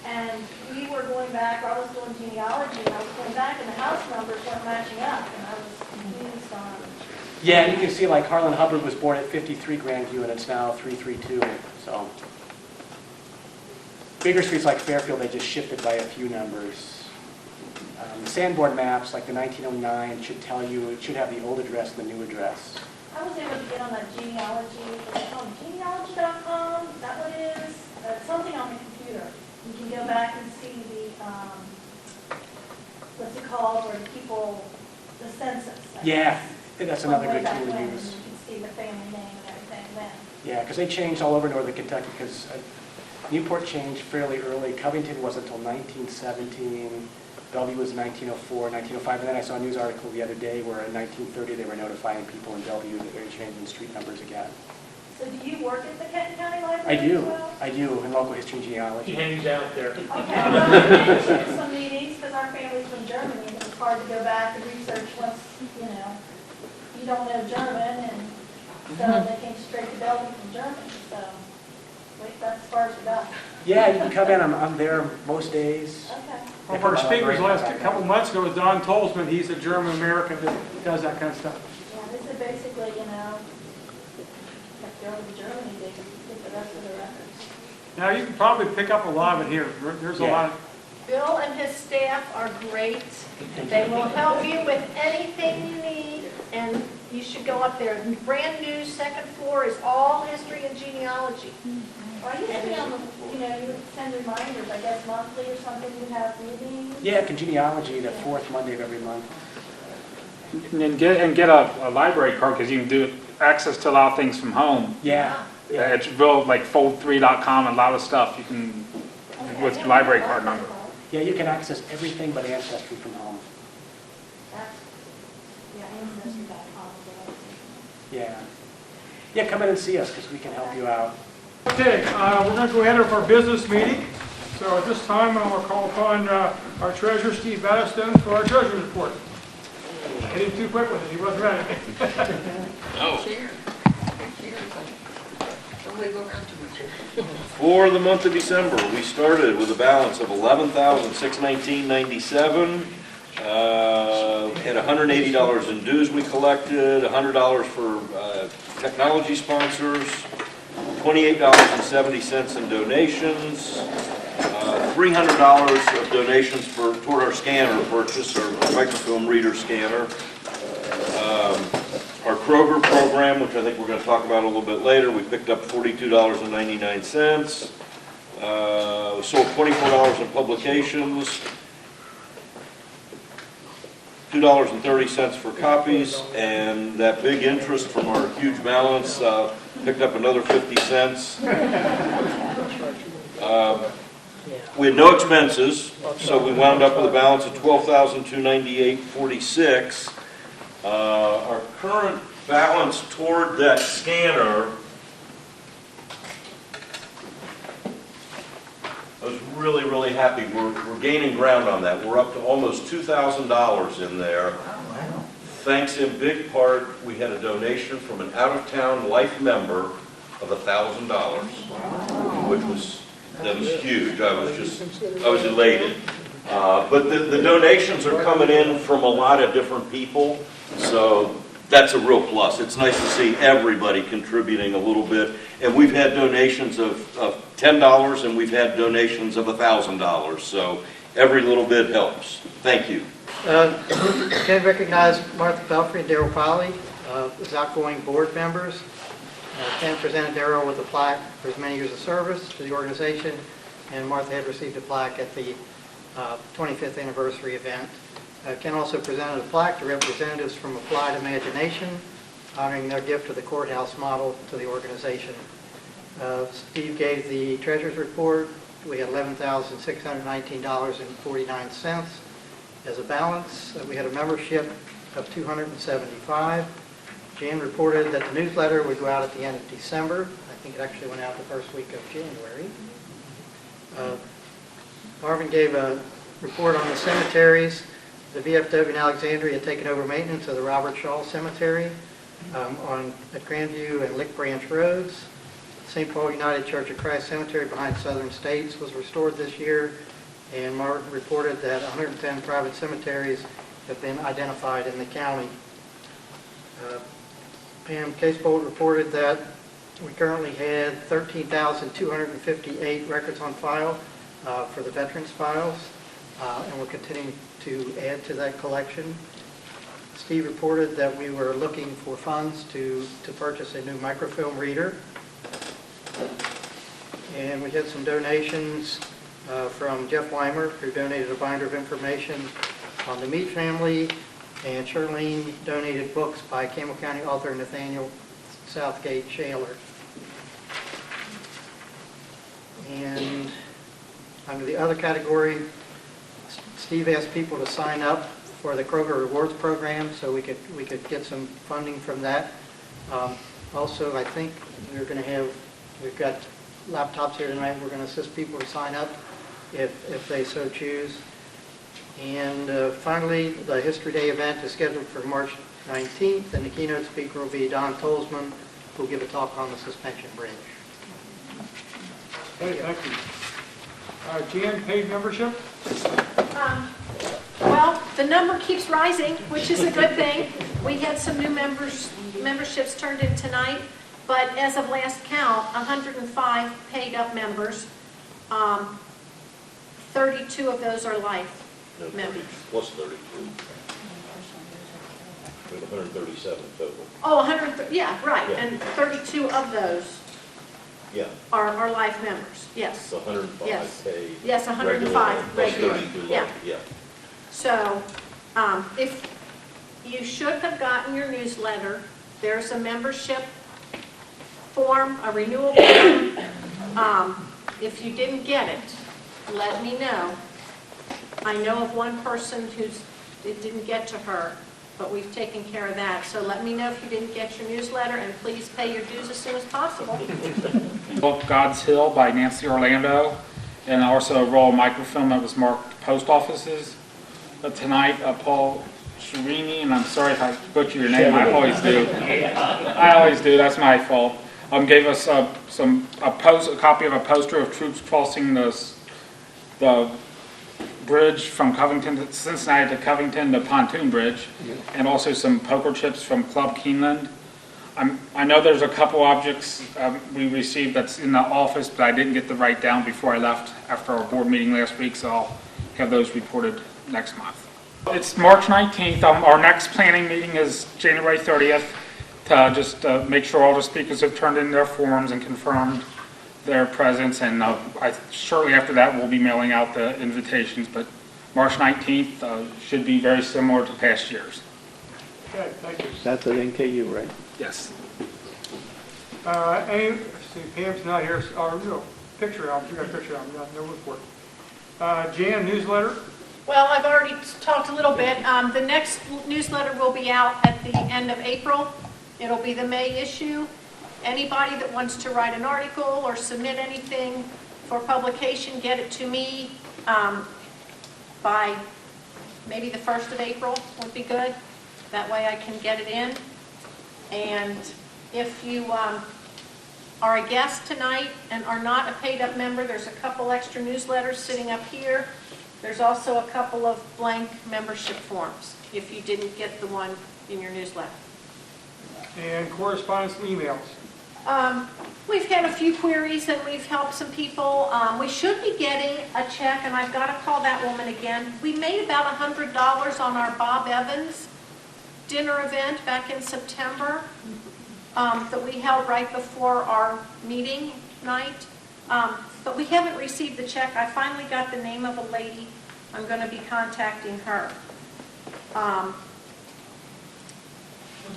And we were going back, I was doing genealogy, and I was going back, and the house numbers weren't matching up, and I was confused on. Yeah, and you can see like Harlan Hubbard was born at 53 Grandview, and it's now 332, so. Bigger streets like Fairfield, they just shifted by a few numbers. The Sanborn maps, like the 1909, should tell you, it should have the old address and the new address. I was able to get on that genealogy, genealogy.com, is that what it is? Something on the computer. You can go back and see the, what's it called, where the people, the census. I Yeah, guess. that's another Way good back tool to when, use. You can see the family name and everything then. Yeah, because they changed all over northern Kentucky, because Newport changed fairly early. Covington wasn't until 1917. Bellevue was 1904, 1905, and then I saw a news article the other day where in 1930 they were notifying people in Bellevue that they were changing street numbers again. So do you work at the Kenton County Library as well? I do, in local history and genealogy. hangs out there. Okay, well, I've been to some meetings because our family's from Germany, and it was hard to go back and research once, you don't know German, and so they came straight to Bellevue from Germany, so, wait, that's as far as we got. Yeah, you can come in, I'm there most days. Okay. One of our speakers last couple months ago was Don Tolzman. He's a German-American that does that kind of stuff. Yeah, this is basically, have to go to Germany to get the rest of the records. Now, you can probably pick up a lot of it here. There's a Yeah. lot of, Bill and his staff are great. They will help you with anything you need, and you should go up there. Brand new, second floor is all history and genealogy. Or I used to be on the, you would send reminders, I guess monthly or something, you have meetings. Yeah, genealogy, the fourth Monday of every month. And get a library card, because you can do access to a lot of things from home. Yeah. It's real, like fold3.com, and a lot of stuff you can, with your library card number. Yeah, you can access everything but Ancestry from home. Ancestry.com. Yeah. Yeah, come in and see us, because we can help you out. okay, we're going to go ahead with our business meeting. So at this time, I will call upon our treasurer, Steve Battistone, for our treasurer's report. Hit him too quick with it, he wasn't ready. For the month of December, we started with a balance of $11,619.97. Had $180 in dues we collected, $100 for technology sponsors, $28.70 in donations, $300 of donations toward our scanner purchase, our microfilm reader scanner. Our Kroger program, which I think we're going to talk about a little bit later, we picked up $42.99. We sold $24 in publications, $2.30 for copies, and that big interest from our huge balance picked up another 50 cents. We had no expenses, so we wound up with a balance of $12,298.46. Our current balance toward that scanner, I was really, really happy. We're gaining ground on that. We're up to almost $2,000 in there. Thanks in big part, we had a donation from an out-of-town life member of $1,000, which was huge. I was elated. But the donations are coming in from a lot of different people, so that's a real plus. It's nice to see everybody contributing a little bit. And we've had donations of $10, and we've had donations of $1,000. So Every little bit helps. Thank you. Can recognize Martha Belfry and Darrell Polly as outgoing board members. Ken presented Darrell with a plaque for his many years of service to the organization, and Martha had received a plaque at the 25th anniversary event. Ken also presented a plaque to representatives from Applied Imagination, honoring their gift of the courthouse model to the organization. Steve gave the treasurer's report. We had $11,619.49 as a balance. We had a membership of 275. Jan reported that the newsletter would go out at the end of December. I think it actually went out the first week of January. Marvin gave a report on the cemeteries. The VFW in Alexandria had taken over maintenance of the Robert Shaw Cemetery at Grandview and Lick Branch Roads. St. Paul United Church of Christ Cemetery behind Southern States was restored this year, and Martin reported that 110 private cemeteries have been identified in the county. Pam Casebolt reported that we currently had 13,258 records on file for the veterans files, and we're continuing to add to that collection. Steve reported that we were looking for funds to purchase a new microfilm reader. And we had some donations from Jeff Weimer, who donated a binder of information on the Mead family, and Charlene donated books by Campbell County author Nathaniel Southgate Shaler. And under the other category, Steve asked people to sign up for the Kroger Rewards Program so we could get some funding from that. Also, I think we've got laptops here tonight. We're going to assist people to sign up if they so choose. And finally, the History Day event is scheduled for March 19th, and the keynote speaker will be Don Tolzman, who will give a talk on the suspension bridge. Okay, thank you. Jan, paid membership? Well, the number keeps rising, which is a good thing. We had some new memberships turned in tonight, but as of last count, 105 paid up members. 32 of those are life members. Plus 32. 137 total. Oh, 100, yeah, right, Yeah. and 32 of those Yeah. are life members, yes. So 105 Yes. paid. Yes, 105 regular, regular, plus 32 yeah. life. Yeah. So, if you should have gotten your newsletter, there's a membership form, a renewal form. If you didn't get it, let me know. I know of one person it didn't get to her, but we've taken care of that. So let me know if you didn't get your newsletter, and please pay your dues as soon as possible. Book God's Hill by Nancy Orlando, and also a roll of microfilm that was marked post offices. But tonight, Paul Sherini, and I'm sorry if I butcher your name, I always do. I always do, that's my fault. Gave us a copy of a poster of troops crossing the bridge from Covington to Cincinnati to Covington, the pontoon bridge, and also some poker chips from Club Keeneland. I know there's a couple objects we received that's in the office, but I didn't get to write down before I left after our board meeting last week, so I'll have those reported next month. It's March 19th. Our next planning meeting is January 30th to just make sure all the speakers have turned in their forms and confirmed their presence, and shortly after that we'll be mailing out the invitations, but March 19th should be very similar to past years. Okay, thank you. That's at NKU, right? Yes. See, Pam's not here. No, picture album. You got a picture album. No report. Jan, newsletter. Well, I've already talked a little bit. The next newsletter will be out at the end of April. It'll be the May issue. Anybody that wants to write an article or submit anything for publication, get it to me by maybe the 1st of April would be good. That way I can get it in. And if you are a guest tonight and are not a paid-up member, there's a couple extra newsletters sitting up here. There's also a couple of blank membership forms if you didn't get the one in your newsletter. And correspondence and emails. We've had a few queries and we've helped some people. We should be getting a check, and I've got to call that woman again. We made about $100 on our Bob Evans dinner event back in September that we held right before our meeting night. But we haven't received the check. I finally got the name of a lady. I'm going to be contacting her.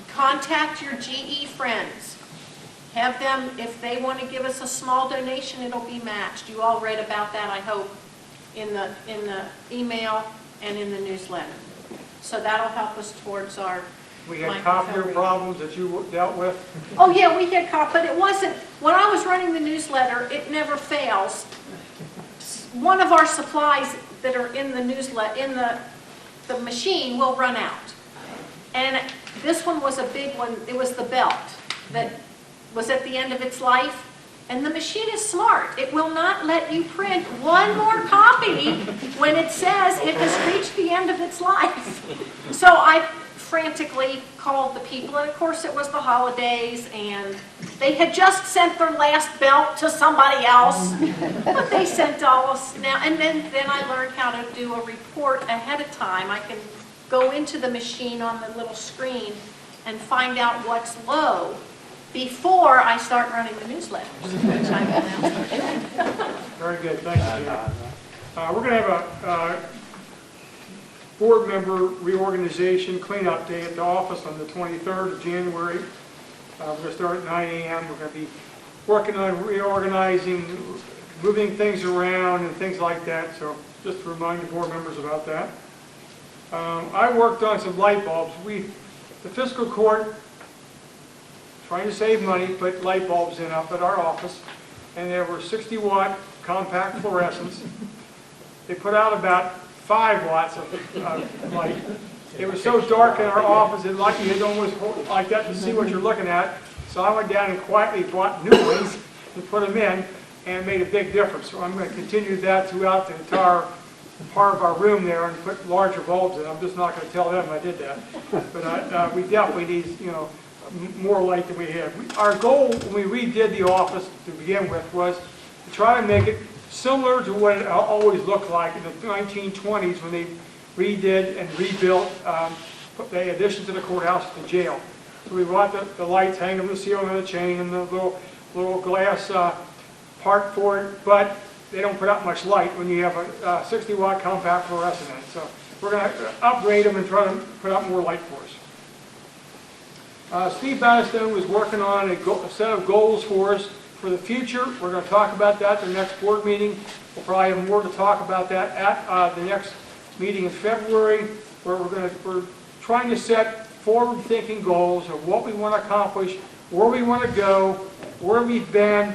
Contact your GE friends. Have them, if they want to give us a small donation, it'll be matched. You all read about that, I hope, in the email and in the newsletter. So that'll help us towards our We had copier problems that you dealt with. Oh, yeah, we had but it wasn't, when I was running the newsletter, it never fails. One of our supplies that are in the newsletter, in the machine will run out. And this one was a big one. It was the belt that was at the end of its life. And the machine is smart. It will not let you print one more copy when it says it has reached the end of its life. So I frantically called the people, and of course it was the holidays, and they had just sent their last belt to somebody else, but they sent all us now. And then I learned how to do a report ahead of time. I can go into the machine on the little screen and find out what's low before I start running the newsletters, which I'm announcing today. Very good, thank you, Jan. We're going to have a board member reorganization cleanup day at the office on the 23rd of January. We're going to start at 9 a.m. We're going to be working on reorganizing, moving things around and things like that, so just to remind the board members about that. I worked on some light bulbs. The fiscal court, trying to save money, put light bulbs in up at our office, and there were 60-watt compact fluorescents. They put out about 5 watts of light. It was so dark in our office, it like you had almost like that to see what you're looking at. So I went down and quietly bought new ones and put them in, and it made a big difference. So I'm going to continue that throughout the entire part of our room there and put larger bulbs in. I'm just not going to tell them I did that. But we definitely need, more light than we had. Our goal when we redid the office to begin with was to try to make it similar to what it always looked like in the 1920s when they redid and rebuilt the addition to the courthouse to the jail. So we want the lights hanging from the ceiling of the chain and the little glass part for it, but they don't put out much light when you have a 60-watt compact fluorescent in it. So we're going to upgrade them and try to put out more light for us. Steve Bannister was working on a set of goals for us for the future. We're going to talk about that at the next board meeting. We'll probably have more to talk about that at the next meeting in February, where we're trying to set forward-thinking goals of what we want to accomplish, where we want to go, where we've been,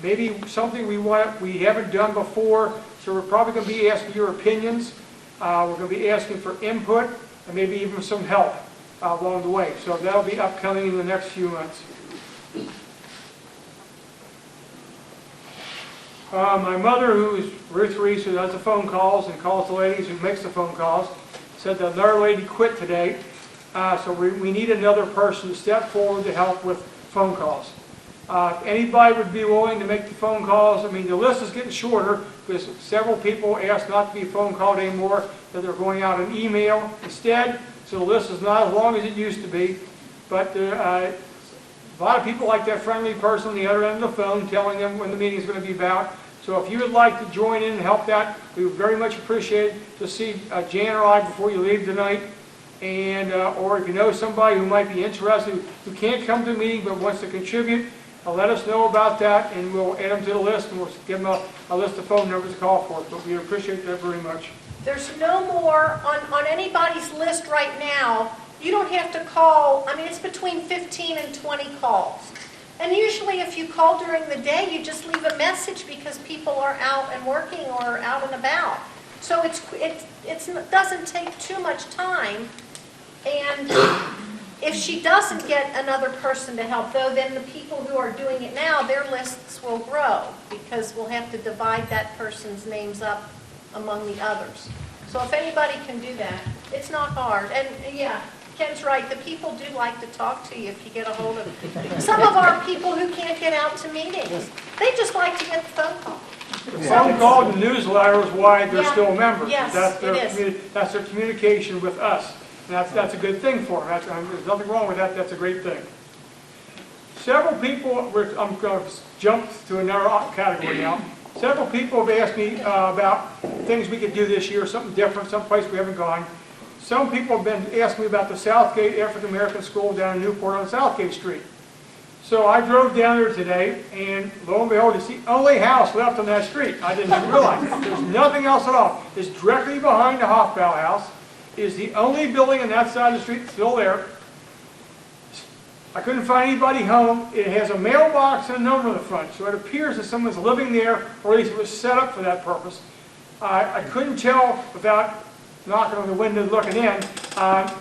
maybe something we haven't done before. So we're probably going to be asking your opinions. We're going to be asking for input and maybe even some help along the way. So that'll be upcoming in the next few months. My mother, who is Ruth Reese, who does the phone calls and calls the ladies who makes the phone calls, said that another lady quit today. So we need another person to step forward to help with phone calls. If anybody would be willing to make the phone calls, I mean, the list is getting shorter because several people asked not to be phone called anymore, that they're going out an email instead. So the list is not as long as it used to be. But a lot of people like that friendly person on the other end of the phone telling them when the meeting is going to be about. So if you would like to join in and help that, we would very much appreciate to see Jan or I before you leave tonight. And or if you know somebody who might be interested, who can't come to the meeting but wants to contribute, let us know about that, and we'll add them to the list, and we'll give them a list of phone numbers to call for. But we appreciate that very much. There's no more on anybody's list right now. You don't have to call. I mean, it's between 15 and 20 calls. And usually if you call during the day, you just leave a message because people are out and working or out and about. So it doesn't take too much time. And if she doesn't get another person to help, though, then the people who are doing it now, their lists will grow because we'll have to divide that person's names up among the others. So if anybody can do that, it's not hard. And yeah, Ken's right, the people do like to talk to you if you get a hold of them. Some of our people who can't get out to meetings, they just like to get the phone call. The phone call and the newsletter is why they're Yeah. still members. Yes, That's their it is. That's their communication with us. And that's a good thing for them. There's nothing wrong with that. That's a great thing. Several people, I'm going to jump to another category now. Several people have asked me about things we could do this year, something different, someplace we haven't gone. Some people have been asking me about the Southgate African American School down in Newport on Southgate Street. So I drove down there today, and lo and behold, it's the only house left on that street. I didn't even realize it. There's nothing else at all. It's directly behind the Hofbau house. It is the only building on that side of the street still there. I couldn't find anybody home. It has a mailbox and a number on the front, so it appears that someone's living there, or at least it was set up for that purpose. I couldn't tell without knocking on the window looking in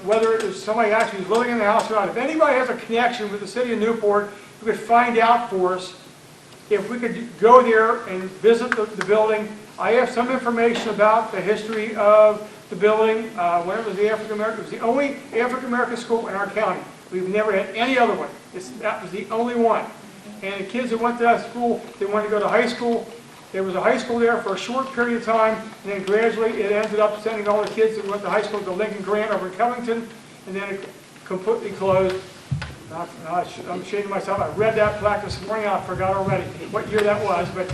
whether it was somebody actually living in the house or not. If anybody has a connection with the city of Newport, who could find out for us if we could go there and visit the building. I have some information about the history of the building. When it was the African American, it was the only African American school in our county. We've never had any other one. That was the only one. And the kids that went to that school, they wanted to go to high school. There was a high school there for a short period of time, and then gradually it ended up sending all the kids that went to high school to Lincoln Grant over in Covington, and then it completely closed. I'm ashamed of myself. I read that plaque this morning. I forgot already what year that was, but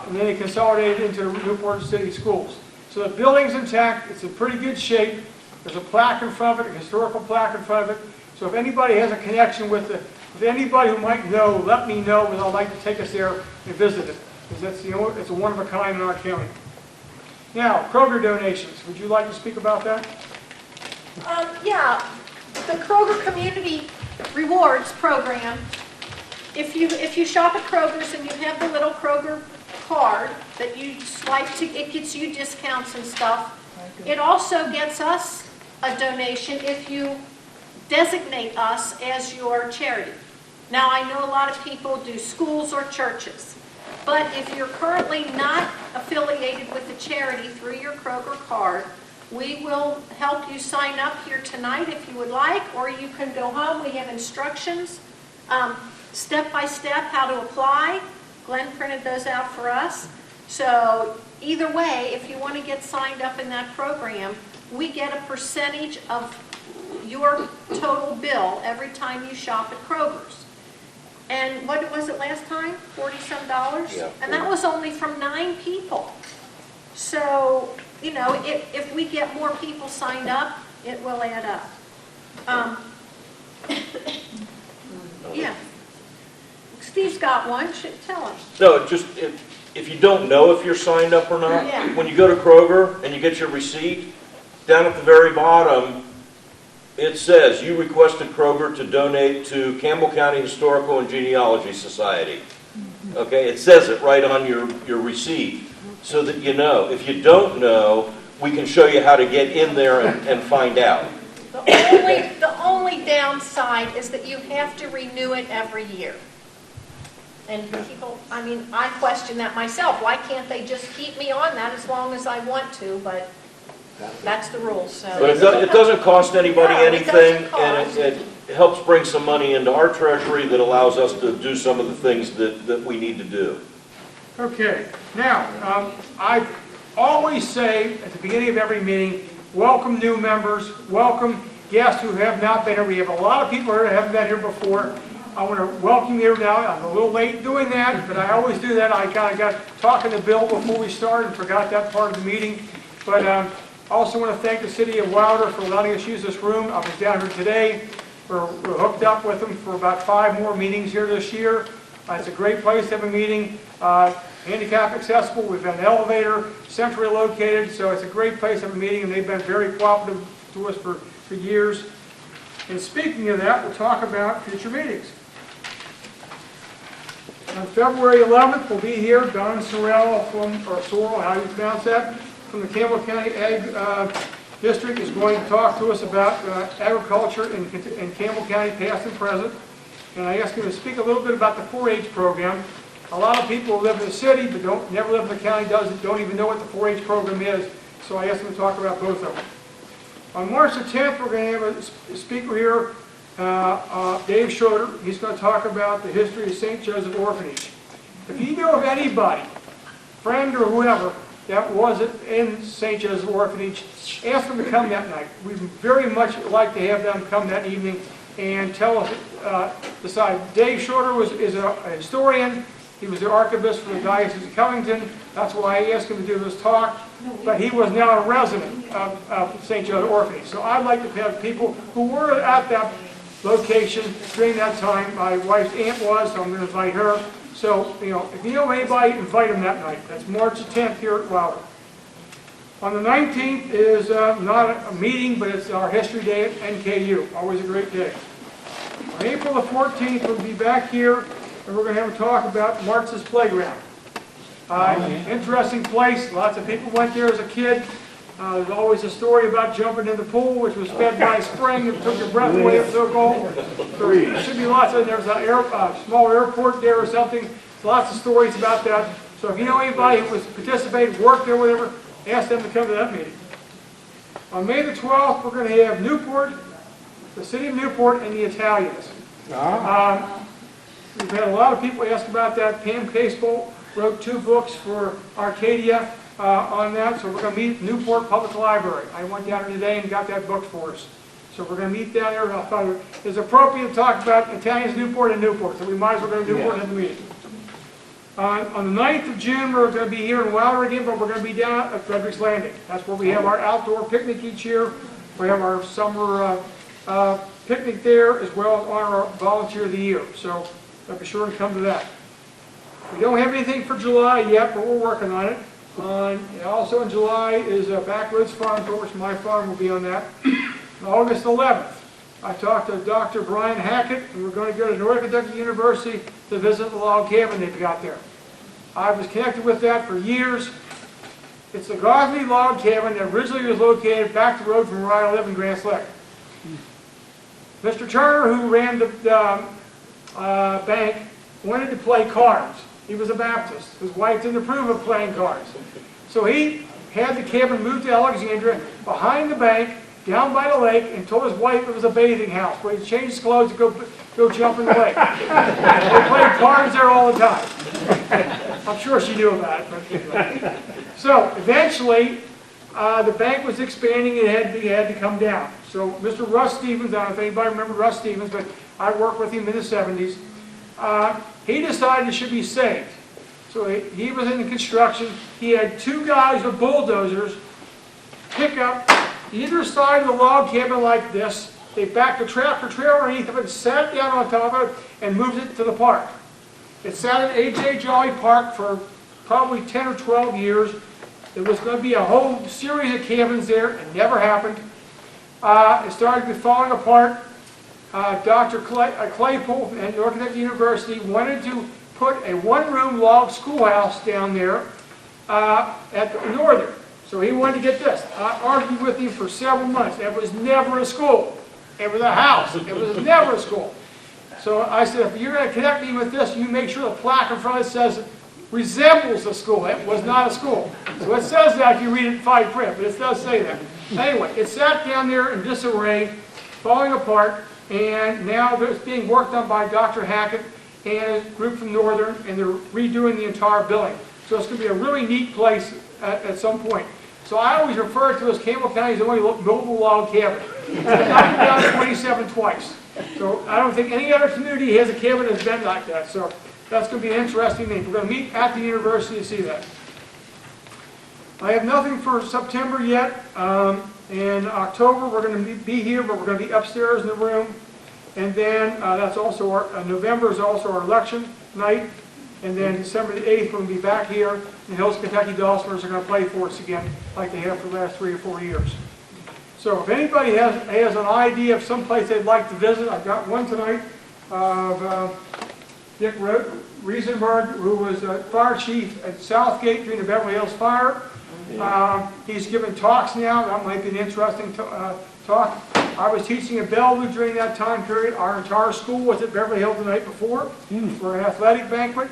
and then it consolidated into the Newport City Schools. So the building's intact. It's in pretty good shape. There's a plaque in front of it, a historical plaque in front of it. So if anybody has a connection with anybody who might know, let me know, and I'd like to take us there and visit it. Because that's, it's a one of a kind in our county. Now, Kroger donations. Would you like to speak about that? Yeah, the Kroger Community Rewards Program. If you shop at Kroger's and you have the little Kroger card that you swipe to, it gets you discounts and stuff. It also gets us a donation if you designate us as your charity. Now, I know a lot of people do schools or churches, but if you're currently not affiliated with a charity through your Kroger card, we will help you sign up here tonight if you would like, or you can go home. We have instructions, step by step, how to apply. Glenn printed those out for us. So either way, if you want to get signed up in that program, we get a percentage of your total bill every time you shop at Kroger's. And what was it last time? $40-some? Yeah. And that was only from 9 people. So, you know, if we get more people signed up, it will add up. Yeah. Steve's got one. Tell him. No, just if you don't know if you're signed up or not, Yeah. when you go to Kroger and you get your receipt, down at the very bottom, it says you requested Kroger to donate to Campbell County Historical and Genealogy Society. Okay, it says it right on your receipt so that you know. If you don't know, we can show you how to get in there and find out. The only downside is that you have to renew it every year. And people, I mean, I question that myself. Why can't they just keep me on that as long as I want to? But that's the rules. So. But it doesn't cost anybody No, it anything, doesn't cost. and it helps bring some money into our treasury that allows us to do some of the things that we need to do. Okay. Now, I always say at the beginning of every meeting, welcome new members, welcome guests who have not been here. We have a lot of people here that haven't been here before. I want to welcome you now. I'm a little late doing that, but I always do that. I kind of got talking to Bill before we started and forgot that part of the meeting. But I also want to thank the City of Wilder for letting us use this room. I was down here today. We're hooked up with them for about 5 more meetings here this year. It's a great place to have a meeting. Handicap accessible. We've got an elevator, centrally located, so it's a great place to have a meeting, and they've been very cooperative to us for years. And speaking of that, we'll talk about future meetings. On February 11th, we'll be here. Don Sorrell or Sorrell, how you pronounce that, from the Campbell County Ag District is going to talk to us about agriculture in Campbell County, past and present. And I asked him to speak a little bit about the 4-H program. A lot of people who live in the city but never live in the county don't even know what the 4-H program is. So I asked him to talk about both of them. On March the 10th, we're going to have a speaker here, Dave Schroeder. He's going to talk about the history of St. Joseph Orphanage. If you know of anybody, friend or whoever, that wasn't in St. Joseph Orphanage, ask them to come that night. We'd very much like to have them come that evening and tell us, decide. Dave Schroeder is a historian. He was the archivist for the Diocese of Covington. That's why I asked him to do this talk. But he was now a resident of St. Joseph Orphanage. So I'd like to have people who were at that location during that time. My wife's aunt was, so I'm going to invite her. So, you know, if you know anybody, invite them that night. That's March the 10th here at Wilder. On the 19th is not a meeting, but it's our History Day at NKU. Always a great day. On April the 14th, we'll be back here, and we're going to have a talk about Martz's Playground. Interesting place. Lots of people went there as a kid. There's always a story about jumping in the pool, which was fed by a spring and took your breath away. It was so cold. So there should be lots of. There's a small airport there or something. Lots of stories about that. So if you know anybody who was participating, worked there, whatever, ask them to come to that meeting. On May the 12th, we're going to have Newport, the city of Newport, and the Italians. We've had a lot of people ask about that. Pam Casebolt wrote 2 books for Arcadia on that, so we're going to meet at Newport Public Library. I went down there today and got that book for us. So we're going to meet down there, and I thought it's appropriate to talk about Italians, Newport, and Newport, so we might as well go to Newport and have the meeting. On the 9th of June, we're going to be here in Wilder again, but we're going to be down at Frederick's Landing. That's where we have our outdoor picnic each year. We have our summer picnic there, as well as honor our Volunteer of the Year. So be sure to come to that. We don't have anything for July yet, but we're working on it. Also in July is Backwoods Farm Tour, which my farm will be on that. August 11th, I talked to Dr. Brian Hackett, and we're going to go to North Kentucky University to visit the log cabin they've got there. I was connected with that for years. It's the Gosney log cabin that originally was located back the road from where I live in Grants Lake. Mr. Turner, who ran the bank, wanted to play cards. He was a Baptist. His wife didn't approve of playing cards. So he had the cabin moved to Alexandria, behind the bank, down by the lake, and told his wife it was a bathing house where he'd change his clothes to go jump in the lake. They played cards there all the time. I'm sure she knew about it. But so eventually, the bank was expanding and it had to come down. So Mr. Russ Stevens, I don't know if anybody remembers Russ Stevens, but I worked with him in the 70s. He decided it should be saved. So he was in the construction. He had 2 guys with bulldozers pick up either side of the log cabin like this. They backed a tractor trailer underneath of it, sat down on top of it, and moved it to the park. It sat at A.J. Jolly Park for probably 10 or 12 years. There was going to be a whole series of cabins there. It never happened. It started falling apart. Dr. Claypool at North Kentucky University wanted to put a 1-room log schoolhouse down there at the Northern. So he wanted to get this. I argued with him for several months. It was never a school. It was a house. It was never a school. So I said, if you're going to connect me with this, you make sure the plaque in front of it says it resembles a school. It was not a school. So it says that if you read it in fine print, but it does say that. Anyway, it sat down there in disarray, falling apart, and now it's being worked on by Dr. Hackett and a group from Northern, and they're redoing the entire building. So it's going to be a really neat place at some point. So I always refer to it as Campbell County's only mobile log cabin. It's been knocked down to 27 twice. So I don't think any other community has a cabin that's been like that. So that's going to be an interesting thing. We're going to meet at the university to see that. I have nothing for September yet. In October, we're going to be here, but we're going to be upstairs in the room. And then that's also November is also our election night. And then December the 8th, we're going to be back here. The Hills Kentucky Dulcimers are going to play for us again, like they have for the last 3 or 4 years. So if anybody has an idea of some place they'd like to visit, I've got one tonight of Dick Riesenberg, who was a fire chief at Southgate during the Beverly Hills Fire. He's giving talks now. That might be an interesting talk. I was teaching at Bellevue during that time period. Our entire school was at Beverly Hills the night before for an athletic banquet.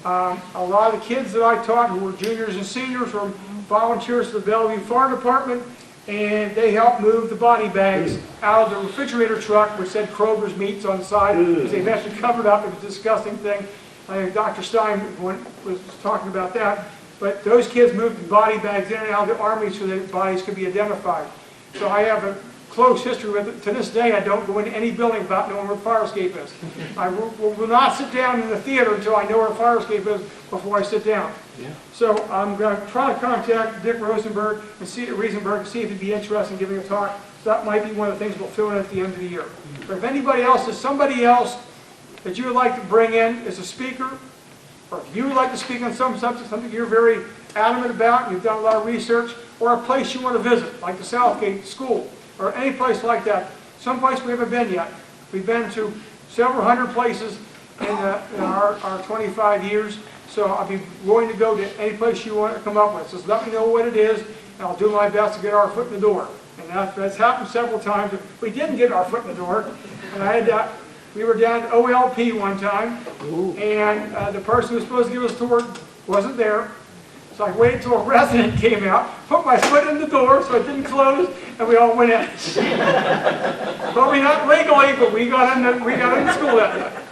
A lot of the kids that I taught who were juniors and seniors were volunteers for the Bellevue Fire Department. and they helped move the body bags out of the refrigerator truck, which said Kroger's Meats on the side, because they eventually covered up. It was a disgusting thing. I think Dr. Stein was talking about that. But those kids moved the body bags in and out of the army so that bodies could be identified. So I have a close history with it. To this day, I don't go into any building without knowing where the fire escape is. I will not sit down in the theater until I know where the fire escape is before I sit down. So I'm going to try to contact Dick Rosenberg and see if he'd be interested in giving a talk. So that might be one of the things we'll fill in at the end of the year. But if anybody else is somebody else that you would like to bring in as a speaker, or if you would like to speak on some subject, something you're very adamant about, and you've done a lot of research, or a place you want to visit, like the Southgate School, or any place like that, someplace we haven't been yet. We've been to several hundred places in our 25 years, so I'll be willing to go to any place you want to come up with. Just let me know what it is, and I'll do my best to get our foot in the door. And that's happened several times. We didn't get our foot in the door, and we were down at OLP one time, and the person who was supposed to give us a tour wasn't there. So I waited until a resident came out, put my foot in the door so it didn't close, and we all went in. Probably not legally, but we got into school that night.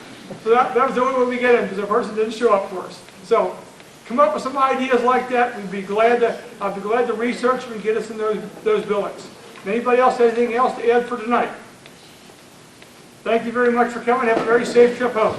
So that was the only way we get in, because the person didn't show up for us. So come up with some ideas like that. I'd be glad to research and get us in those buildings. Anybody else have anything else to add for tonight? Thank you very much for coming. Have a very safe trip home.